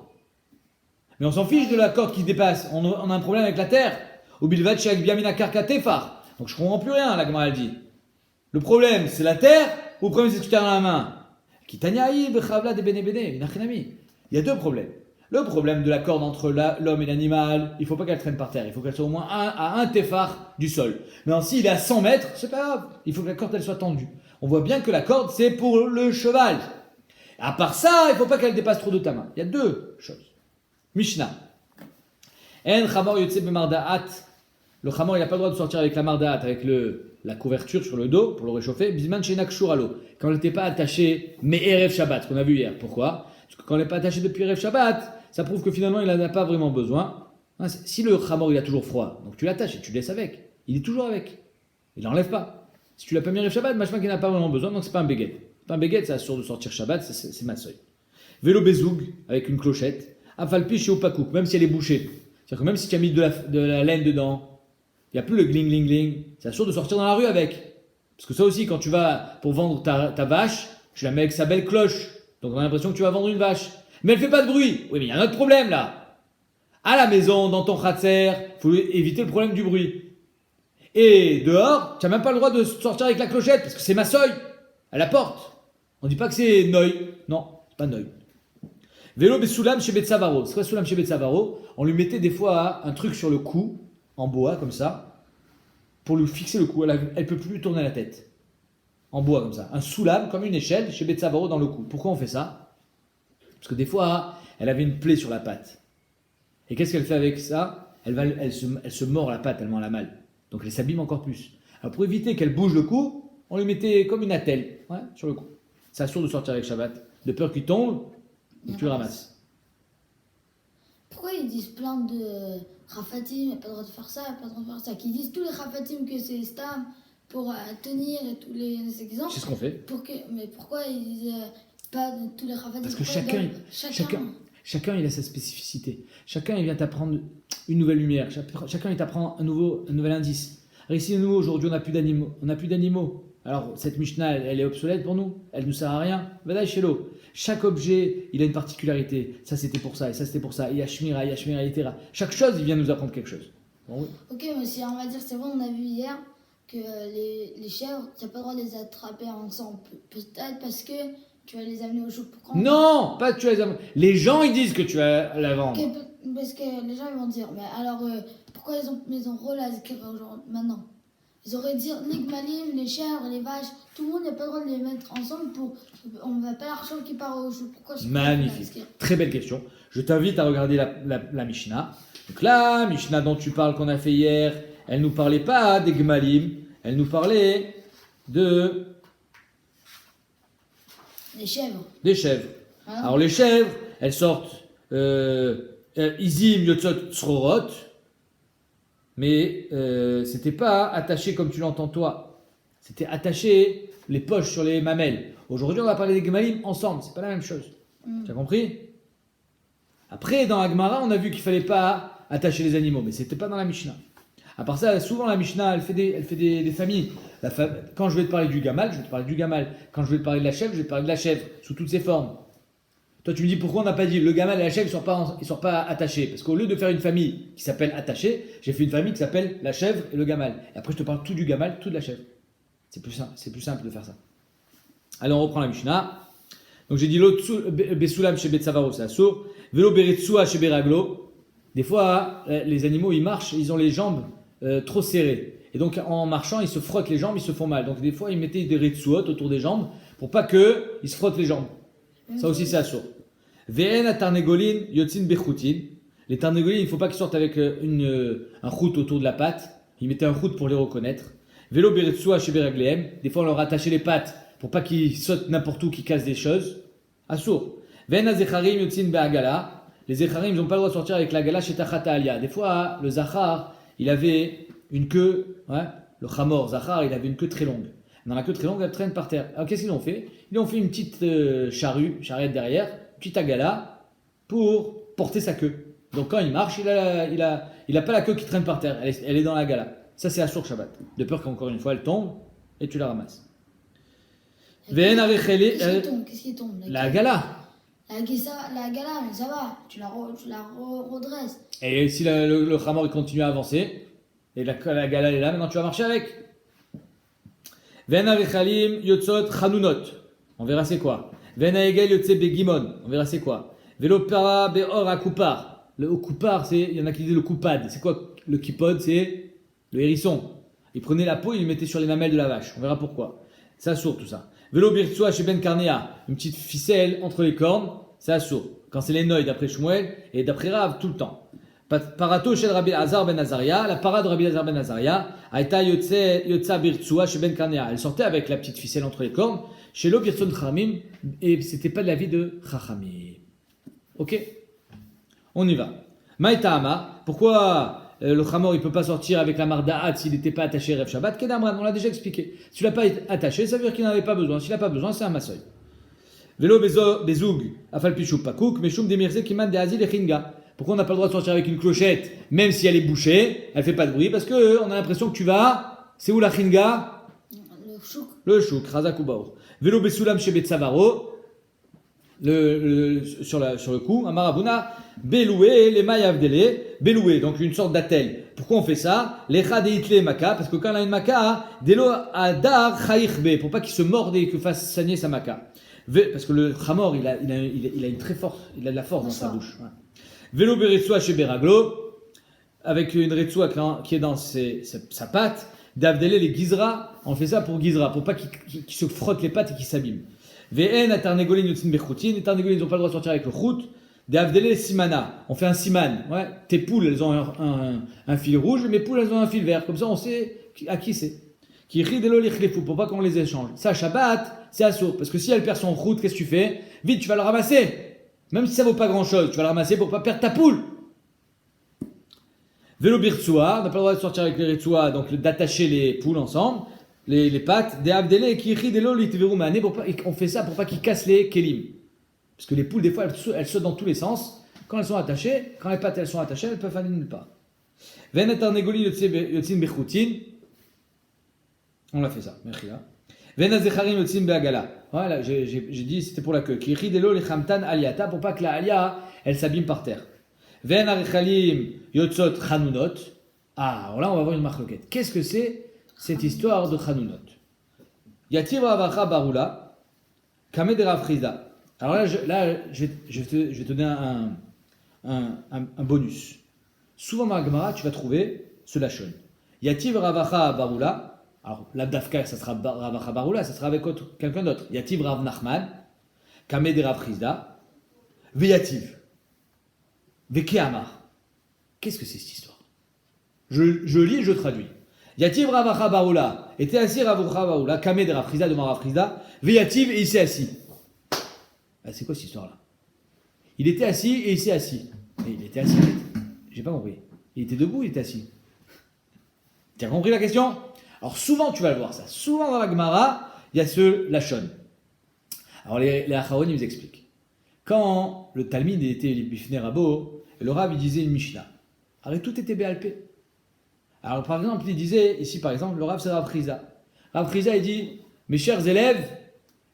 S1: Mais on s'en fiche de la corde qui se dépasse. On a un problème avec la terre. Au bilvad shek biamina karka téphar. Donc je comprends plus rien, la Gemara elle dit. Le problème, c'est la terre ou le problème, c'est ce que tu as dans la main? Il y a 2 problèmes. Le problème de la corde entre l'homme et l'animal, il ne faut pas qu'elle traîne par terre. Il faut qu'elle soit au moins à un téphar du sol. Mais s'il est à 100 mètres, c'est pas grave. Il faut que la corde elle soit tendue. On voit bien que la corde, c'est pour le cheval. À part ça, il ne faut pas qu'elle dépasse trop de ta main. Il y a 2 choses. Mishnah. En chamor yotze b'marda'at. Le chamor, il n'a pas le droit de sortir avec la marda'at, avec la couverture sur le dos pour le réchauffer. Bisman shenak shuralo. Quand elle n'était pas attachée, mais Erev Shabbat, ce qu'on a vu hier. Pourquoi? Parce que quand elle n'est pas attachée depuis Erev Shabbat, ça prouve que finalement il n'en a pas vraiment besoin. Si le chamor il a toujours froid, donc tu l'attaches et tu le laisses avec. Il est toujours avec. Il n'enlève pas. Si tu l'as pas mis Erev Shabbat, machma qu'il n'a pas vraiment besoin, donc c'est pas un béguet. C'est pas un béguet, ça assure de sortir Shabbat, c'est ma seuil. Vélo bezoug avec une clochette. Afalpi chez Opakouk, même si elle est bouchée. C'est-à-dire que même si tu as mis de la laine dedans, il n'y a plus le gling gling gling. C'est sûr de sortir dans la rue avec. Parce que ça aussi, quand tu vas pour vendre ta vache, tu la mets avec sa belle cloche. Donc on a l'impression que tu vas vendre une vache. Mais elle ne fait pas de bruit. Oui, mais il y a un autre problème là. À la maison, dans ton khatser, il faut éviter le problème du bruit. Et dehors, tu n'as même pas le droit de sortir avec la clochette parce que c'est ma seuil. À la porte. On ne dit pas que c'est Noï. Non, c'est pas Noï. Vélo Besoulam chez Betsavaro. C'est quoi Soulam chez Betsavaro? On lui mettait des fois un truc sur le cou, en bois comme ça, pour lui fixer le cou. Elle ne peut plus tourner la tête. En bois comme ça. Un soulam comme une échelle chez Betsavaro dans le cou. Pourquoi on fait ça? Parce que des fois, elle avait une plaie sur la patte. Et qu'est-ce qu'elle fait avec ça? Elle se mord la patte tellement elle a mal. Donc elle s'abîme encore plus. Alors pour éviter qu'elle bouge le cou, on lui mettait comme une attelle sur le cou. Ça assure de sortir avec Shabbat. De peur qu'il tombe, et tu le ramasses.
S2: Pourquoi ils disent plein de Rafatim, il n'y a pas le droit de faire ça, il n'y a pas le droit de faire ça? Qu'ils disent tous les Rafatim que c'est Stam pour tenir et tous les exemples.
S1: C'est ce qu'on fait.
S2: Mais pourquoi ils disent pas de tous les Rafatim?
S1: Parce que chacun il a sa spécificité. Chacun il vient t'apprendre une nouvelle lumière. Chacun il t'apprend un nouvel indice. Alors ici nous aujourd'hui on n'a plus d'animaux. Alors cette Mishnah elle est obsolète pour nous. Elle ne nous sert à rien. Vadaï Shelo. Chaque objet, il a une particularité. Ça, c'était pour ça, et ça, c'était pour ça. Il y a Shmira, etc. Chaque chose, il vient nous apprendre quelque chose. Bon, oui.
S2: Ok, mais si on va dire, c'est vrai, on a vu hier que les chèvres, tu n'as pas le droit de les attraper ensemble. Peut-être parce que tu vas les amener au jour pour quand?
S1: Non, pas que tu vas les amener. Les gens, ils disent que tu vas la vendre.
S2: Okay, parce que les gens, ils vont dire, mais alors, pourquoi ils ont relâché maintenant? Ils auraient dit les gmalim, les chèvres, les vaches, tout le monde n'a pas le droit de les mettre ensemble pour. On ne va pas l'argent qui part au jour. Pourquoi?
S1: Magnifique. Très belle question. Je t'invite à regarder la Mishnah. Donc la Mishnah dont tu parles qu'on a fait hier, elle ne nous parlait pas des gmalim, elle nous parlait de.
S2: Des chèvres.
S1: Des chèvres. Ah. Alors les chèvres, elles sortent Izim, Yotzot, Tsrorot. Mais c'était pas attaché comme tu l'entends toi. C'était attaché les poches sur les mamelles. Aujourd'hui, on va parler des gemalim ensemble. C'est pas la même chose. Tu as compris? Après, dans la Gemara, on a vu qu'il fallait pas attacher les animaux, mais c'était pas dans la Mishnah. À part ça, souvent la Mishnah, elle fait des familles. Quand je vais te parler du gamal, je vais te parler du gamal. Quand je vais te parler de la chèvre, je vais te parler de la chèvre, sous toutes ses formes. Toi, tu me dis pourquoi on n'a pas dit le gamal et la chèvre ne sont pas attachés. Parce qu'au lieu de faire une famille qui s'appelle attachée, j'ai fait une famille qui s'appelle la chèvre et le gamal. Et après, je te parle tout du gamal, tout de la chèvre. C'est plus simple de faire ça. Allez, on reprend la Mishnah. Donc j'ai dit l'autre Besulam chez Betsavaro, c'est assour. Velo Beretsua chez Beraglo. Des fois, les animaux, ils marchent, ils ont les jambes trop serrées. Et donc, en marchant, ils se frottent les jambes, ils se font mal. Donc, des fois, ils mettaient des retsuot autour des jambes pour pas qu'ils se frottent les jambes. Ça aussi, c'est assour. Ve'en atarnegolin yotzin bechutin. Les tarnegolines, il ne faut pas qu'ils sortent avec un chout autour de la patte. Ils mettaient un chout pour les reconnaître. Velo beretsua chez Beraglehem. Des fois, on leur attachait les pattes pour pas qu'ils sautent n'importe où, qu'ils cassent des choses. Assour. Ve'en azecharim yotzin be'agala. Les zecharim, ils n'ont pas le droit de sortir avec la gala chez Tachata Alia. Des fois, le zachar, il avait une queue, le chamor, zachar, il avait une queue très longue. Dans la queue très longue, elle traîne par terre. Alors qu'est-ce qu'ils ont fait? Ils ont fait une petite charrette derrière, une petite agala, pour porter sa queue. Donc quand il marche, il a pas la queue qui traîne par terre, elle est dans la gala. Ça c'est Assour Shabbat. De peur qu'encore une fois elle tombe et tu la ramasses.
S2: Qu'est-ce qui tombe?
S1: La gala.
S2: La gala, mais ça va, tu la redresses.
S1: Et si le chamor il continue à avancer, et la gala est là, maintenant tu vas marcher avec. Vena rechalim yotzot chanunot. On verra c'est quoi. Vena egel yotze begimon. On verra c'est quoi. Velo para beor akupar. Le okupar, il y en a qui disent le coupad. C'est quoi le kipod? C'est le hérisson. Il prenait la peau, il le mettait sur les mamelles de la vache. On verra pourquoi. C'est assour tout ça. Velo birtsua chez Ben Karnea. Une petite ficelle entre les cornes. C'est assour. Quand c'est les noïs d'après Shmuel et d'après Rav tout le temps. Parato chez Rabbi Azar ben Azaria, la parade de Rabbi Azar ben Azaria, Aïta Yotza Birtsua chez Ben Karnea. Elle sortait avec la petite ficelle entre les cornes, chez l'eau Birtson Chachamim, et c'était pas de la vie de Chachamim. Ok? On y va. Maïtama, pourquoi le Chamor il peut pas sortir avec la Marda'at s'il n'était pas attaché Rev Shabbat? Kedamran, on l'a déjà expliqué. Si tu l'as pas attaché, ça veut dire qu'il n'en avait pas besoin. S'il n'a pas besoin, c'est un massoy. Vélo Bezoug, Afal Pichou Pakouk, Meshum Demirze Kiman de Azil et Chinga. Pourquoi on n'a pas le droit de sortir avec une clochette, même si elle est bouchée, elle fait pas de bruit, parce que on a l'impression que tu vas, c'est où la chinga? Le chouk, Razakoubaour. Vélo Besoulam chez Betsavaro, sur le cou, Amarabuna, Beloué, les Mayavdele, Beloué, donc une sorte d'attelle. Pourquoi on fait ça? Les Khadeitle Maka, parce que quand on a une Maka, Delo Adar Chaïchbe, pour pas qu'il se morde et qu'il fasse saigner sa Maka. Parce que le Chamor, il a une très forte, il a de la force dans sa bouche. Ouais. Vélo beretsua chez Beraglo, avec une retsua qui est dans sa patte, d'Avdele les Gizra, on fait ça pour Gizra, pour pas qu'il se frotte les pattes et qu'il s'abîme. VN à Tarnegolin Yotzin Bechoutin, les Tarnegolin ils n'ont pas le droit de sortir avec le chout, d'Avdele les Simana, on fait un siman, ouais. Tes poules elles ont un fil rouge, mes poules elles ont un fil vert, comme ça on sait à qui c'est. Qui rit de l'eau les pour pas qu'on les échange. Ça, Shabbat, c'est assour, parce que si elle perd son chout, qu'est-ce que tu fais? Vite, tu vas le ramasser. Même si ça vaut pas grand chose, tu vas le ramasser pour pas perdre ta poule. Vélo birtsua, on n'a pas le droit de sortir avec les ritsua, donc d'attacher les poules ensemble, les pattes, des abdélés qui rit des lolis mané, on fait ça pour pas qu'ils cassent les kelim. Parce que les poules, des fois, elles sautent dans tous les sens. Quand elles sont attachées, quand les pattes elles sont attachées, elles peuvent aller nulle part. Venetar negoli yotzin bechoutin, on l'a fait ça, merci là. Venazecharim yotzin beagala. Voilà, j'ai dit c'était pour la queue. Qui rit des lolis chamtan aliata, pour pas que la alia, elle s'abîme par terre. Ven arechalim yotzot chanunot. Ah, alors là on va voir une marloquette. Qu'est-ce que c'est cette histoire de chanunot? Yatir avacha barula, kamed Rav Chizda. Alors là, je vais te donner un bonus. Souvent dans la Gemara, tu vas trouver ce lachon. Yativ ravacha barula. Alors l'abdafka, ça sera ravacha barula, ça sera avec quelqu'un d'autre. Yativ Rav Nachman, kamed Rav Chizda, veyativ. Vekeamar. Qu'est-ce que c'est cette histoire? Je lis et je traduis. Yativ Ravacha Baoula était assis Ravacha Baoula, Kamed Rav Chizda de Rav Chizda, Veyativ et il s'est assis. Ah, c'est quoi cette histoire-là? Il était assis et il s'est assis. Et il était assis. J'ai pas compris. Il était debout, il était assis. Tu as compris la question? Alors souvent tu vas le voir ça. Souvent dans la Gemara, il y a ce lachon. Alors les Acharonim ils expliquent. Quand le Talmud était Bifnei Rabo, le Rav il disait une Mishnah. Alors tout était béalpé. Alors par exemple, il disait, ici par exemple, le Rav c'est Rav Friza. Rav Friza il dit, mes chers élèves,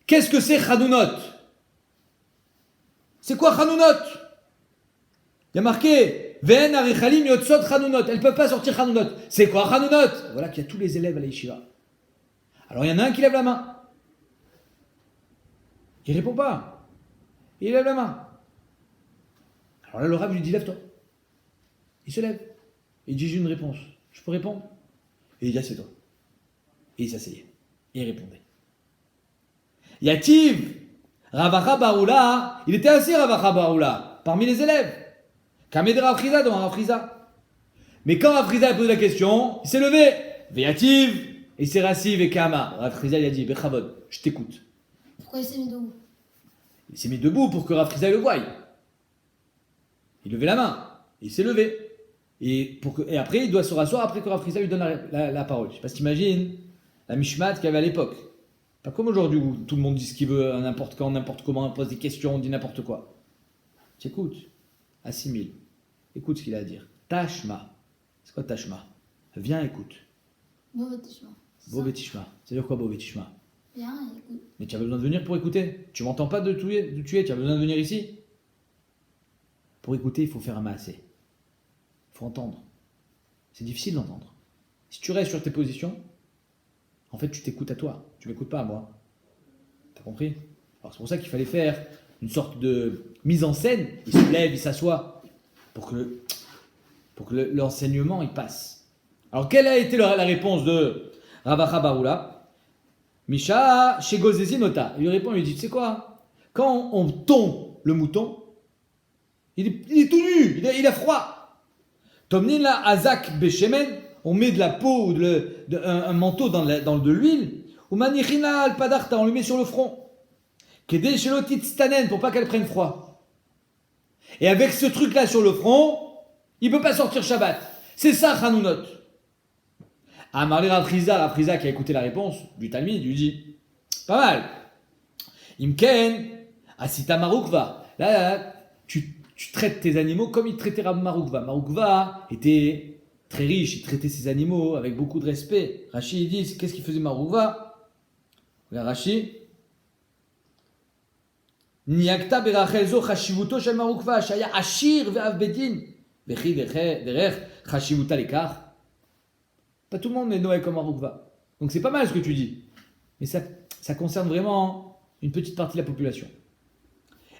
S1: qu'est-ce que c'est Chanounot? C'est quoi Chanounot? Il y a marqué, Ven Arichalim Yotsot Chanounot. Elles ne peuvent pas sortir Chanounot. C'est quoi Chanounot? Voilà qu'il y a tous les élèves à l'Yeshiva. Alors il y en a un qui lève la main. Il ne répond pas. Il lève la main. Alors là, le Rav lui dit, lève-toi. Il se lève. Il dit, j'ai une réponse. Je peux répondre? Et il dit, assieds-toi. Et il s'asseyait. Et il répondait. Yativ, Ravacha Baroula, il était assis Ravacha Baroula, parmi les élèves. Kamed Rav Friza devant Rav Friza. Mais quand Rav Friza a posé la question, il s'est levé. Veyativ, et il s'est rassis avec Kama. Rav Friza il a dit, Bechavod, je t'écoute.
S2: Pourquoi il s'est mis debout?
S1: Il s'est mis debout pour que Rav Friza le voie. Il levait la main. Il s'est levé. Et après, il doit se rasseoir après que Rav Friza lui donne la parole. Je ne sais pas si tu imagines la mishmat qu'il y avait à l'époque. Pas comme aujourd'hui où tout le monde dit ce qu'il veut, n'importe quand, n'importe comment, on pose des questions, on dit n'importe quoi. Tu écoutes, assimile, écoute ce qu'il a à dire. Tashma. C'est quoi Tashma? Viens, écoute.
S2: Bovetishma.
S1: Bovetishma. C'est-à-dire quoi Bovetishma?
S2: Viens, écoute.
S1: Mais tu as besoin de venir pour écouter. Tu m'entends pas de tuer, tu as besoin de venir ici. Pour écouter, il faut faire un maasé. Il faut entendre. C'est difficile d'entendre. Si tu restes sur tes positions, en fait, tu t'écoutes à toi. Tu m'écoutes pas à moi. T'as compris? Alors c'est pour ça qu'il fallait faire une sorte de mise en scène. Il se lève, il s'assoit pour que l'enseignement il passe. Alors quelle a été la réponse de Ravacha Baroula? Misha Shegozezi Nota. Il lui répond, il lui dit, tu sais quoi? Quand on tond le mouton, il est tout nu, il a froid. Tomnin la Azak Beshemen, on met de la peau ou un manteau dans de l'huile. Ou manichina al padarta, on le met sur le front. Kede shelotit stanen, pour pas qu'elle prenne froid. Et avec ce truc-là sur le front, il peut pas sortir Shabbat. C'est ça, Chanounot. Amarli Rav Friza qui a écouté la réponse du Talmud, lui dit, pas mal. Imken, asita marukva. Là, tu traites tes animaux comme il traitait Rav Marukva. Marukva était très riche, il traitait ses animaux avec beaucoup de respect. Rashi, il dit, qu'est-ce qu'il faisait Marukva? Regarde Rashi. Niakta berachel zo chashivuto shel Marukva, shaya ashir ve'av bedin, vechi derech chashivuta lekar. Pas tout le monde est Noé comme Marukva. Donc c'est pas mal ce que tu dis. Mais ça concerne vraiment une petite partie de la population.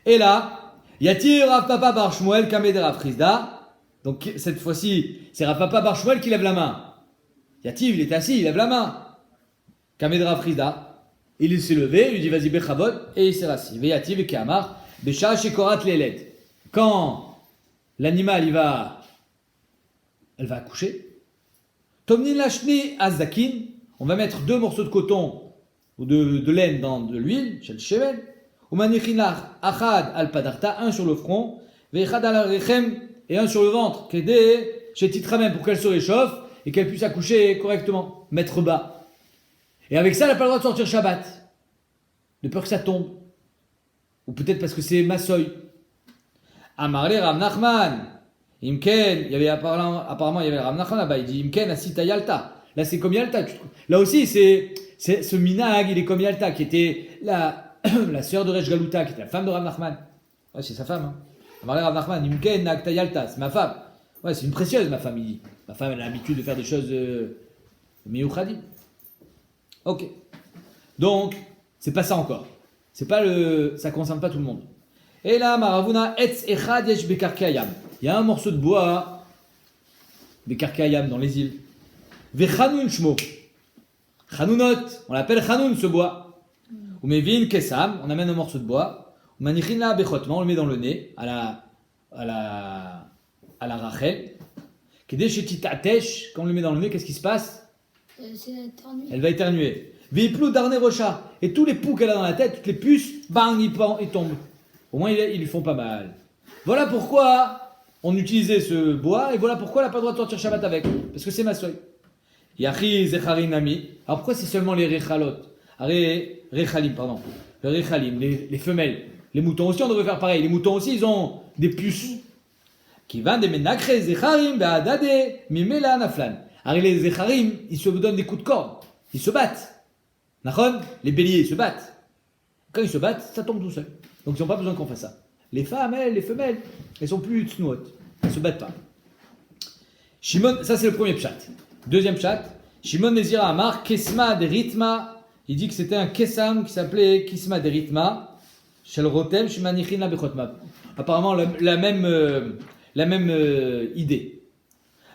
S1: Et là, Yatir Rav Papa Bar Shmuel Kamed Rav Friza. Donc cette fois-ci, c'est Rav Papa Bar Shmuel qui lève la main. Yativ, il est assis, il lève la main. Kamed Rav Friza. Il s'est levé, il lui dit vas-y Bechavod, et il s'est rassis. Veyativ et Kamar, Besha Shekorat Leled. Quand l'animal elle va accoucher, Tomnin Lashni Azakin, on va mettre 2 morceaux de coton ou de laine dans de l'huile, chez le shemen, ou manichinach achad al padarta, un sur le front, vechad al rechem, et un sur le ventre, kede chez titramem, pour qu'elle se réchauffe et qu'elle puisse accoucher correctement, mettre bas. Et avec ça, elle n'a pas le droit de sortir Shabbat, de peur que ça tombe, ou peut-être parce que c'est Massoy. Amarle Rav Nachman. Imken, il y avait apparemment il y avait Rav Nachman là-bas, il dit Imken asita Yalta. Là c'est comme Yalta. Là aussi c'est ce minag, il est comme Yalta qui était la sœur de Resh Galuta, qui était la femme de Rav Nachman. Ouais, c'est sa femme. Hein. Amarle Rav Nachman, Imken akta Yalta, c'est ma femme. Ouais, c'est une précieuse ma femme, il dit. Ma femme elle a l'habitude de faire des choses miyuchadim. Ok. Donc c'est pas ça encore. Ça concerne pas tout le monde. Et là, Maravuna, Etz Echad Yesh Bekarkeayam. Il y a un morceau de bois, Bekarkeayam, dans les îles. Vechanoun Shmo. Chanounot, on l'appelle Chanoun ce bois. Ou Mevin Kesam, on amène un morceau de bois. Ou Manichina Bechotman, on le met dans le nez, à la Rachel. Kedeshetit Atesh, quand on le met dans le nez, qu'est-ce qui se passe? Elle va éternuer. Veiplou Darne Rocha. Et tous les poux qu'elle a dans la tête, toutes les puces, bang, ils tombent. Au moins, ils lui font pas mal. Voilà pourquoi on utilisait ce bois, et voilà pourquoi elle n'a pas le droit de sortir Shabbat avec. Parce que c'est Massoy. Yachi Zecharinami. Alors pourquoi c'est seulement les Rechalot? Rechalim, pardon. Les Rechalim, les femelles. Les moutons aussi, on devrait faire pareil. Les moutons aussi, ils ont des puces. Qui vendent des menakre Zecharim, Beadade, Mimela Naflan. Alors les Zecharim, ils se donnent des coups de corde. Ils se battent. Nachon, les béliers, ils se battent. Quand ils se battent, ça tombe tout seul. Donc ils n'ont pas besoin qu'on fasse ça. Les femmes, elles, les femelles, elles sont plus tsnuot. Elles ne se battent pas. Shimon, ça c'est le premier pshat. Deuxième pshat, Shimon Nezira Amar, Kesma de Ritma. Il dit que c'était un Kesam qui s'appelait Kisma de Ritma. Shel Rotem, Shimanichin la Bechotma. Apparemment la même idée.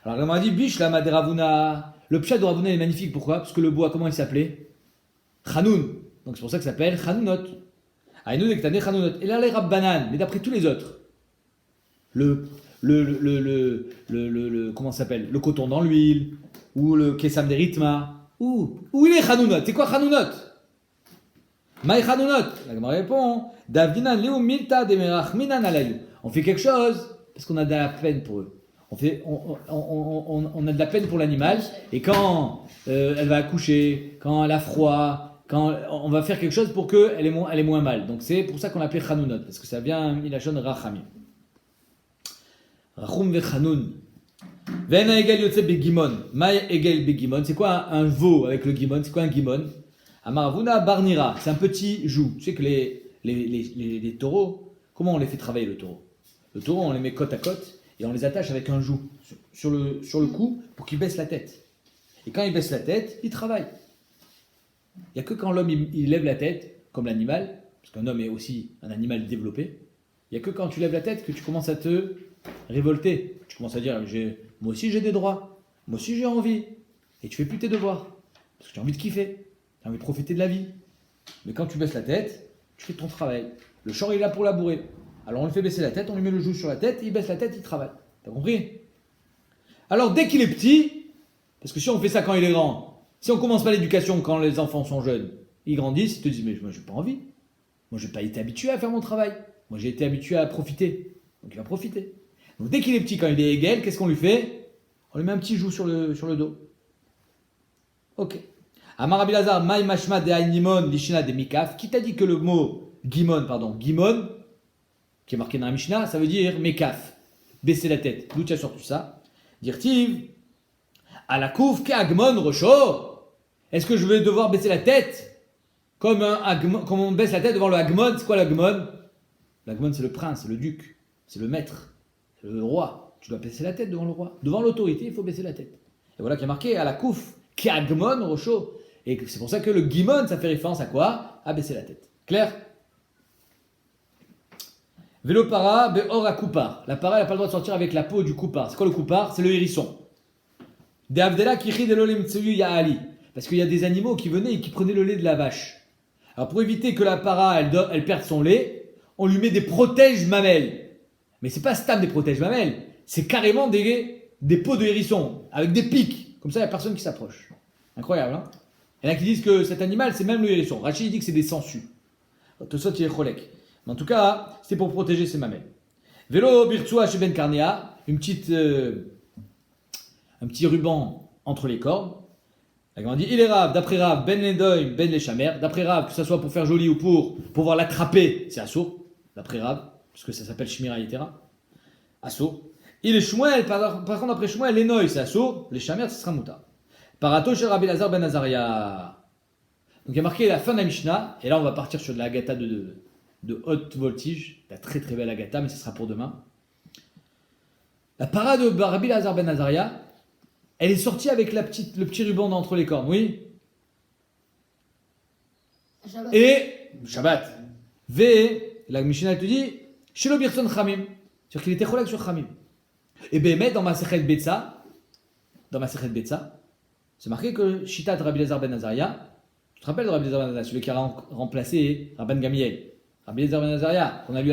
S1: Alors on m'a dit, Bish la Maderavuna. Le pshat de Ravuna est magnifique. Pourquoi? Parce que le bois, comment il s'appelait? Chanoun. Donc c'est pour ça que ça s'appelle Chanounot. Aïnou Nektane Chanounot. Et là les Rabbanan, mais d'après tous les autres. Comment ça s'appelle? Le coton dans l'huile, ou le Kesam de Ritma. Où il est Chanounot? C'est quoi Chanounot? Maï Chanounot. La Gemara répond, Davdinan Leu Milta Demerach Minan Alayou. On fait quelque chose parce qu'on a de la peine pour eux. On a de la peine pour l'animal, et quand elle va accoucher, quand elle a froid, quand on va faire quelque chose pour qu'elle ait moins mal. Donc c'est pour ça qu'on l'appelait Chanounot, parce que ça vient Milachon Rachamim. Rachum vechanoun. Vena egel yotse begimon. Maï egel begimon. C'est quoi un veau avec le gimon? C'est quoi un gimon? Amaravuna barnira. C'est un petit joug. Tu sais que les taureaux, comment on les fait travailler le taureau? Le taureau, on les met côte à côte et on les attache avec un joug sur le cou pour qu'ils baissent la tête. Et quand ils baissent la tête, ils travaillent. Il n'y a que quand l'homme il lève la tête, comme l'animal, parce qu'un homme est aussi un animal développé, il n'y a que quand tu lèves la tête que tu commences à te révolter. Tu commences à dire, moi aussi j'ai des droits, moi aussi j'ai envie. Et tu fais plus tes devoirs, parce que tu as envie de kiffer, tu as envie de profiter de la vie. Mais quand tu baisses la tête, tu fais ton travail. Le champ il est là pour labourer. Alors on lui fait baisser la tête, on lui met le joug sur la tête, il baisse la tête, il travaille. T'as compris? Alors dès qu'il est petit, parce que si on fait ça quand il est grand, si on commence pas l'éducation quand les enfants sont jeunes, ils grandissent, ils te disent, mais moi j'ai pas envie. Moi j'ai pas été habitué à faire mon travail. Moi j'ai été habitué à profiter. Donc il va profiter. Donc dès qu'il est petit, quand il est égal, qu'est-ce qu'on lui fait? On lui met un petit joug sur le dos. Ok. Amar Rabbi Lazar, Maï Mashma de Aïnimon, Lishina de Mikaf. Qui t'a dit que le mot Gimon, qui est marqué dans la Mishnah, ça veut dire Mekaf, baisser la tête. D'où tu as sorti ça? Dire-t-il, à la couf, Agmon Rocho. Est-ce que je vais devoir baisser la tête comme on baisse la tête devant le Agmon? C'est quoi l'Agmon? L'Agmon, c'est le prince, c'est le duc, c'est le maître, c'est le roi. Tu dois baisser la tête devant le roi. Devant l'autorité, il faut baisser la tête. Et voilà qui est marqué à la couf, Agmon Rocho. Et c'est pour ça que le Gimon, ça fait référence à quoi? À baisser la tête. Clair? Vélo para, beor à coupar. La para, elle n'a pas le droit de sortir avec la peau du coupar. C'est quoi le coupar? C'est le hérisson. De Avdela kichi de l'olem tsuyu yaali. Parce qu'il y a des animaux qui venaient et qui prenaient le lait de la vache. Alors pour éviter que la para, elle perde son lait, on lui met des protèges mamelles. Mais c'est pas stam des protèges mamelles. C'est carrément des peaux de hérisson. Avec des pics. Comme ça, il n'y a personne qui s'approche. Incroyable, hein? Il y en a qui disent que cet animal, c'est même le hérisson. Rachid dit que c'est des sangsues. Tout ça, il est cholek. Mais en tout cas, c'est pour protéger ses mamelles. Vélo birtsua chez Ben Karnea, un petit ruban entre les cornes. On dit il est Rav, d'après Rav, Ben Ledoy, Ben Lechamer. D'après Rav, que ce soit pour faire joli ou pour pouvoir l'attraper, c'est assourd. D'après Rav, puisque ça s'appelle Shmira Yetera. Assourd. Il est Shmuel, par contre, après Shmuel, les Noy, c'est assourd. Les Chamer, ce sera Mouta. Parato chez Rabbi Lazar Ben Azaria. Donc il y a marqué la fin de la Mishnah, et là on va partir sur de la Agatha de haute voltige, la très très belle Agatha, mais ce sera pour demain. La para de Rabbi Lazar Ben Azaria, elle est sortie avec le petit ruban d'entre les cornes, oui?
S2: Shabbat.
S1: Et Shabbat. La Mishnah elle te dit, Shelo Birson Chamim, c'est-à-dire qu'il était cholak sur Chamim. Et Bémet, dans ma Sechet Betsa, c'est marqué que Shita de Rabbi Lazar Ben Azaria, tu te rappelles de Rabbi Lazar Ben Azaria, celui qui a remplacé Rabban Gamiel, Rabbi Lazar Ben Azaria, qu'on a vu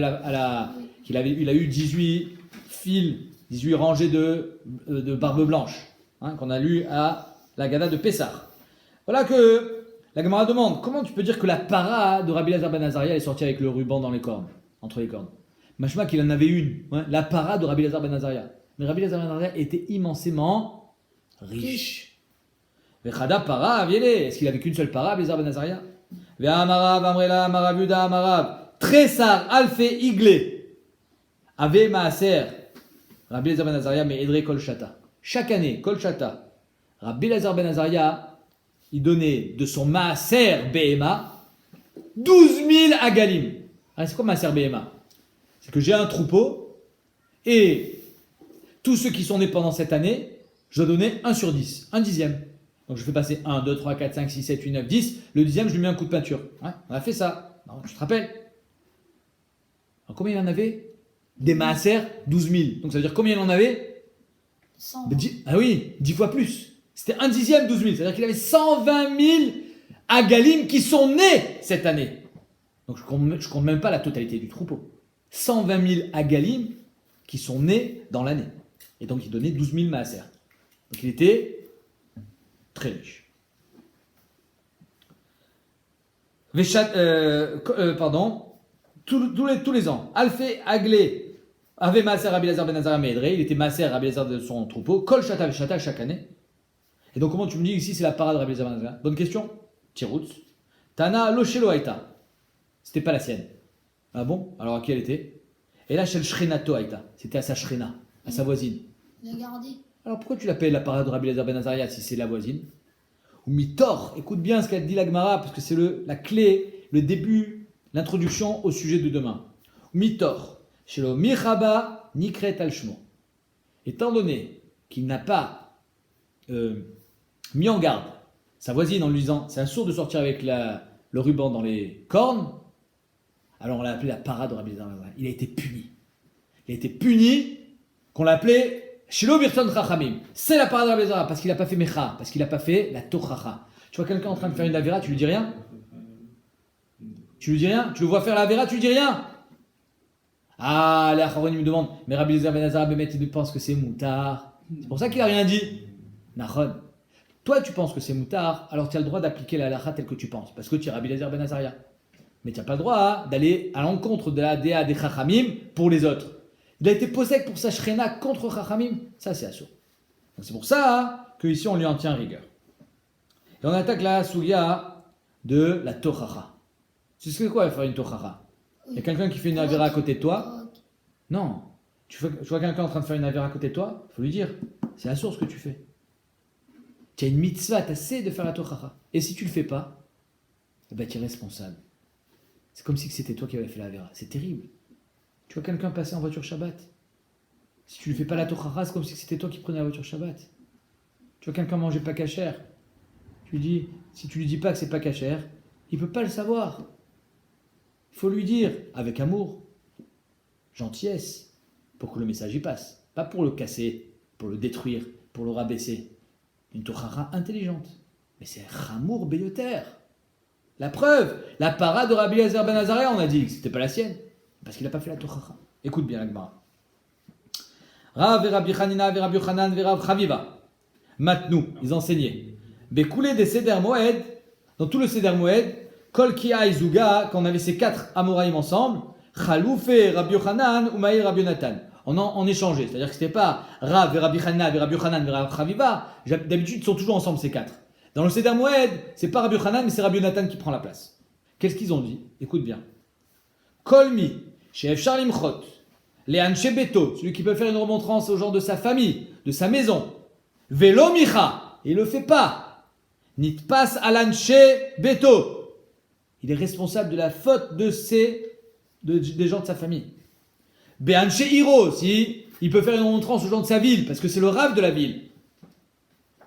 S1: il a eu 18 fils, 18 rangées de barbe blanche, hein, qu'on a lu à la Gada de Pessah. Voilà que la Gemara demande, comment tu peux dire que la para de Rabbi Lazar Ben Azaria est sortie avec le ruban dans les cornes, entre les cornes? Machma qu'il en avait une, hein, la para de Rabbi Lazar Ben Azaria. Mais Rabbi Lazar Ben Azaria était immensément riche. Vechada para, est-ce qu'il avait qu'une seule para, Rabbi Lazar Ben Azaria? Ve'amarav, amrela, amarav, yuda, amarav. Tressar, alfé, iglé. Ave maaser. Rabbi Lazar Ben Azaria, mais edre kol shata. Chaque année, kol shata. Rabbi Elazar ben Azaria, il donnait de son Maaser Behema 12 000 Agalim. Alors, c'est quoi Maaser Behema? C'est que j'ai un troupeau et tous ceux qui sont nés pendant cette année, je dois donner 1 sur 10, un dixième. Donc je fais passer 1, 2, 3, 4, 5, 6, 7, 8, 9, 10. Le dixième, je lui mets un coup de peinture. Ouais, on a fait ça. Non, tu te rappelles? Alors, combien il en avait? Des Maaser, 12 000. Donc ça veut dire combien il en avait?
S2: 100.
S1: Ah oui, 10 fois plus. C'était un dixième, 12 000. C'est-à-dire qu'il avait 120 000 Agalim qui sont nés cette année. Donc je compte même pas la totalité du troupeau. 120 000 Agalim qui sont nés dans l'année. Et donc il donnait 12 000 Maaser. Donc il était très riche. Tous les ans, Alfé Aglé avait Maaser Rabbi Elazar ben Azaria Me'edrei, il était Maaser Rabbi Elazar de son troupeau, Kol Shata Veshata chaque année. Et donc comment tu me dis ici c'est la parade de Rabbi Elazar ben Azaria? Bonne question. Tiroutz. Tana Loshelo Aïta. C'était pas la sienne. Ah bon? Alors à qui elle était? Et là, Shel Shrenato Aïta. C'était à sa Shrena, à sa voisine.
S2: Il a gardé.
S1: Alors pourquoi tu l'appelles la parade de Rabbi Elazar ben Azaria si c'est la voisine? Ou Mitor, écoute bien ce qu'a dit la Gemara, parce que c'est la clé, le début, l'introduction au sujet de demain. Mitor, Shelo Michaba Nikret al Shmo. Étant donné qu'il n'a pas mis en garde sa voisine en lui disant c'est un sourd de sortir avec le ruban dans les cornes, alors on l'a appelé la parade de Rabbi Elazar ben Azaria. Il a été puni. Il a été puni qu'on l'appelait Shelo Birton Chachamim. C'est la parade de Rabbi Elazar parce qu'il n'a pas fait Mecha, parce qu'il n'a pas fait la Tochacha. Tu vois quelqu'un en train de faire une Avera, tu lui dis rien? Tu lui dis rien? Tu le vois faire la Avera, tu lui dis rien? Ah, les Acharonim me demandent, mais Rabbi Elazar ben Azaria il pense que c'est moutard. C'est pour ça qu'il n'a rien dit. Nachon. Toi, tu penses que c'est moutard, alors tu as le droit d'appliquer la halakha telle que tu penses, parce que tu es Rabbi Elazar ben Azaria. Mais tu n'as pas le droit d'aller à l'encontre de la DA des Chachamim pour les autres. Il a été posé pour sa Shrena contre Chachamim, ça c'est assourd. Donc c'est pour ça que ici on lui en tient rigueur. Et on attaque la Sougia de la Tochacha. Tu sais quoi faire une Tochacha? Il y a quelqu'un qui fait une Avera à côté de toi. Non. Tu vois quelqu'un en train de faire une Avera à côté de toi, il faut lui dire, c'est assourd ce que tu fais. Tu as une mitzvah, tu sais de faire la Tochacha. Et si tu le fais pas, eh ben, tu es responsable. C'est comme si c'était toi qui avais fait la Avera. C'est terrible. Tu vois quelqu'un passer en voiture Shabbat. Si tu ne fais pas la Tochacha, c'est comme si c'était toi qui prenais la voiture Shabbat. Tu vois quelqu'un manger pas cachère. Tu lui dis, si tu lui dis pas que c'est pas cachère, il peut pas le savoir. Il faut lui dire avec amour, gentillesse, pour que le message y passe. Pas pour le casser, pour le détruire, pour le rabaisser. Une Tochacha intelligente. Mais c'est Chamour Beyoter. La preuve, la parade de Rabbi Elazar ben Azaria, on a dit que c'était pas la sienne. Parce qu'il n'a pas fait la Tochacha. Écoute bien la Gemara. Rav et Rabbi Hanina et Rabbi Yochanan et Rav Chaviva. Matnou, ils enseignaient. Bekoulé des Seder Moed, dans tout le Seder Moed, Kol Kia et Zuga, quand on avait ces 4 Amoraïm ensemble, Chalouf et Rabbi Yochanan ou Maïr Rabbi Yonatan. On échangeait. C'est-à-dire que c'était pas Rav et Rabbi Hanina et Rabbi Yochanan et Rav Chaviva. D'habitude, ils sont toujours ensemble ces 4. Dans le Seder Moed, c'est pas Rabbi Yochanan, mais c'est Rabbi Yonatan qui prend la place. Qu'est-ce qu'ils ont dit? Écoute bien. Kolmi, chez Charlim Chot, Léan Shebeto, celui qui peut faire une remontrance au genre de sa famille, de sa maison. Velo Micha, il le fait pas. Nit pas Alan Shebeto. Il est responsable de la faute des gens de sa famille. Be'an Hiro, si il peut faire une remontrance aux gens de sa ville, parce que c'est le rave de la ville.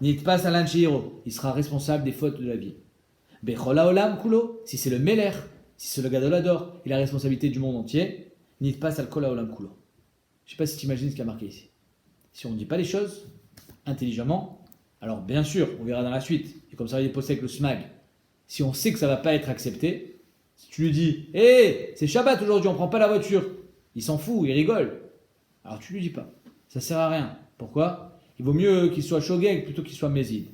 S1: Nit pas Alan Hiro, il sera responsable des fautes de la ville. Bechola Olam Kulo, si c'est le Meler, si c'est le Gadolador, il a la responsabilité du monde entier. Nit pas al Kola Olam Kulo. Je ne sais pas si tu imagines ce qu'il y a marqué ici. Si on ne dit pas les choses intelligemment, alors bien sûr, on verra dans la suite, et comme ça il est posé avec le smag, si on sait que ça ne va pas être accepté, si tu lui dis hé, c'est Shabbat aujourd'hui, on ne prend pas la voiture, il s'en fout, il rigole. Alors tu lui dis pas. Ça ne sert à rien. Pourquoi? Il vaut mieux qu'il soit shogeg plutôt qu'il soit mésid.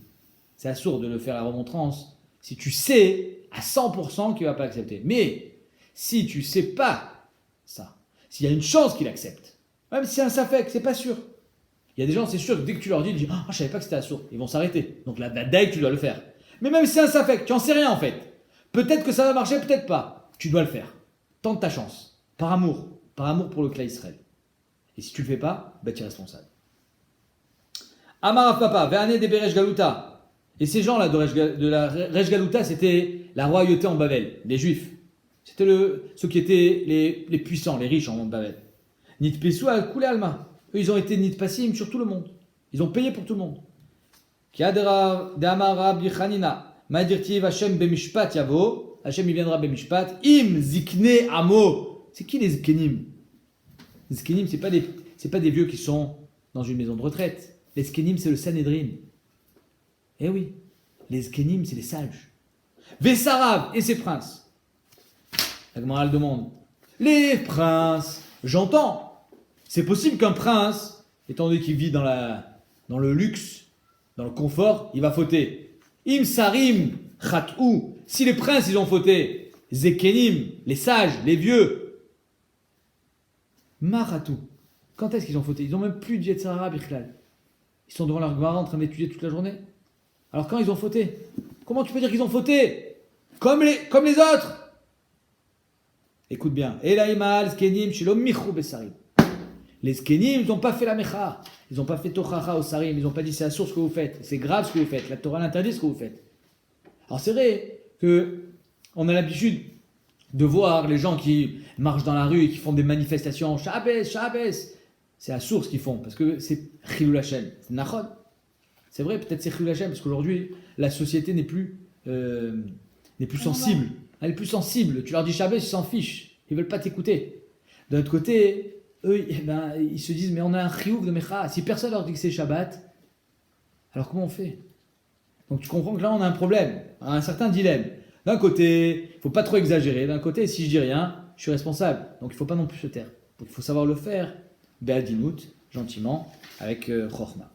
S1: C'est assourd de le faire à la remontrance si tu sais à 100% qu'il ne va pas accepter. Mais si tu ne sais pas ça, s'il y a une chance qu'il accepte, même si c'est un safek, c'est pas sûr. Il y a des gens, c'est sûr que dès que tu leur dis, je ne savais pas que c'était assourd, ils vont s'arrêter. Donc la dague, tu dois le faire. Mais même si c'est un safek, tu n'en sais rien en fait. Peut-être que ça va marcher, peut-être pas. Tu dois le faire. Tente ta chance. Par amour pour le clan Israël. Et si tu le fais pas, tu es responsable. Amar Rav Papa, Ve'ane de Beresh Galuta. Et ces gens-là de la Resh Galuta, c'était la royauté en Babel, les Juifs. C'était ceux qui étaient les puissants, les riches en Babel. Nitpesu al Kule Alma. Eux, ils ont été nitpasim sur tout le monde. Ils ont payé pour tout le monde. Ki adra de Amar Rabbi Chanina, Ma'dirtiv Hashem bemishpat yavo. Hashem il viendra bemishpat. Im zikne amo. C'est qui les zkenim? Les zkenim, c'est pas des vieux qui sont dans une maison de retraite. Les zkenim, c'est le Sanhedrin. Eh oui, les zkenim, c'est les sages. Vessarav et ses princes. La Gemara demande. Les princes, j'entends. C'est possible qu'un prince, étant donné qu'il vit dans le luxe, dans le confort, il va fauter. Im sarim chat'u. Si les princes, ils ont fauté, zekenim, les sages, les vieux, maratu. Quand est-ce qu'ils ont fauté? Ils n'ont même plus de Yetzirah Bichlal. Ils sont devant leur Gemara en train d'étudier toute la journée. Alors quand ils ont fauté? Comment tu peux dire qu'ils ont fauté? Comme les autres. Écoute bien. Elaïmal, Skenim, Shilom, Michou, Besarim. Les Skenim, ils n'ont pas fait la Mecha. Ils n'ont pas fait Tochacha au Sarim. Ils n'ont pas dit c'est la source que vous faites. C'est grave ce que vous faites. La Torah l'interdit ce que vous faites. Alors c'est vrai qu'on a l'habitude de voir les gens qui marchent dans la rue et qui font des manifestations. Shabbos, Shabbos. C'est la source qu'ils font. Parce que c'est Chilul Hashem. C'est Nachon. C'est vrai, peut-être c'est Chilul Hashem. Parce qu'aujourd'hui, la société n'est plus sensible. Elle est plus sensible. Tu leur dis Shabbos, ils s'en fichent. Ils ne veulent pas t'écouter. D'un autre côté, eux, ils se disent, mais on a un chiouf de Mecha. Si personne leur dit que c'est Shabbat, alors comment on fait? Donc tu comprends que là, on a un problème, un certain dilemme. D'un côté, il ne faut pas trop exagérer. D'un côté, si je dis rien, je suis responsable. Donc il ne faut pas non plus se taire. Donc il faut savoir le faire, be'adinout, gentiment, avec chorma.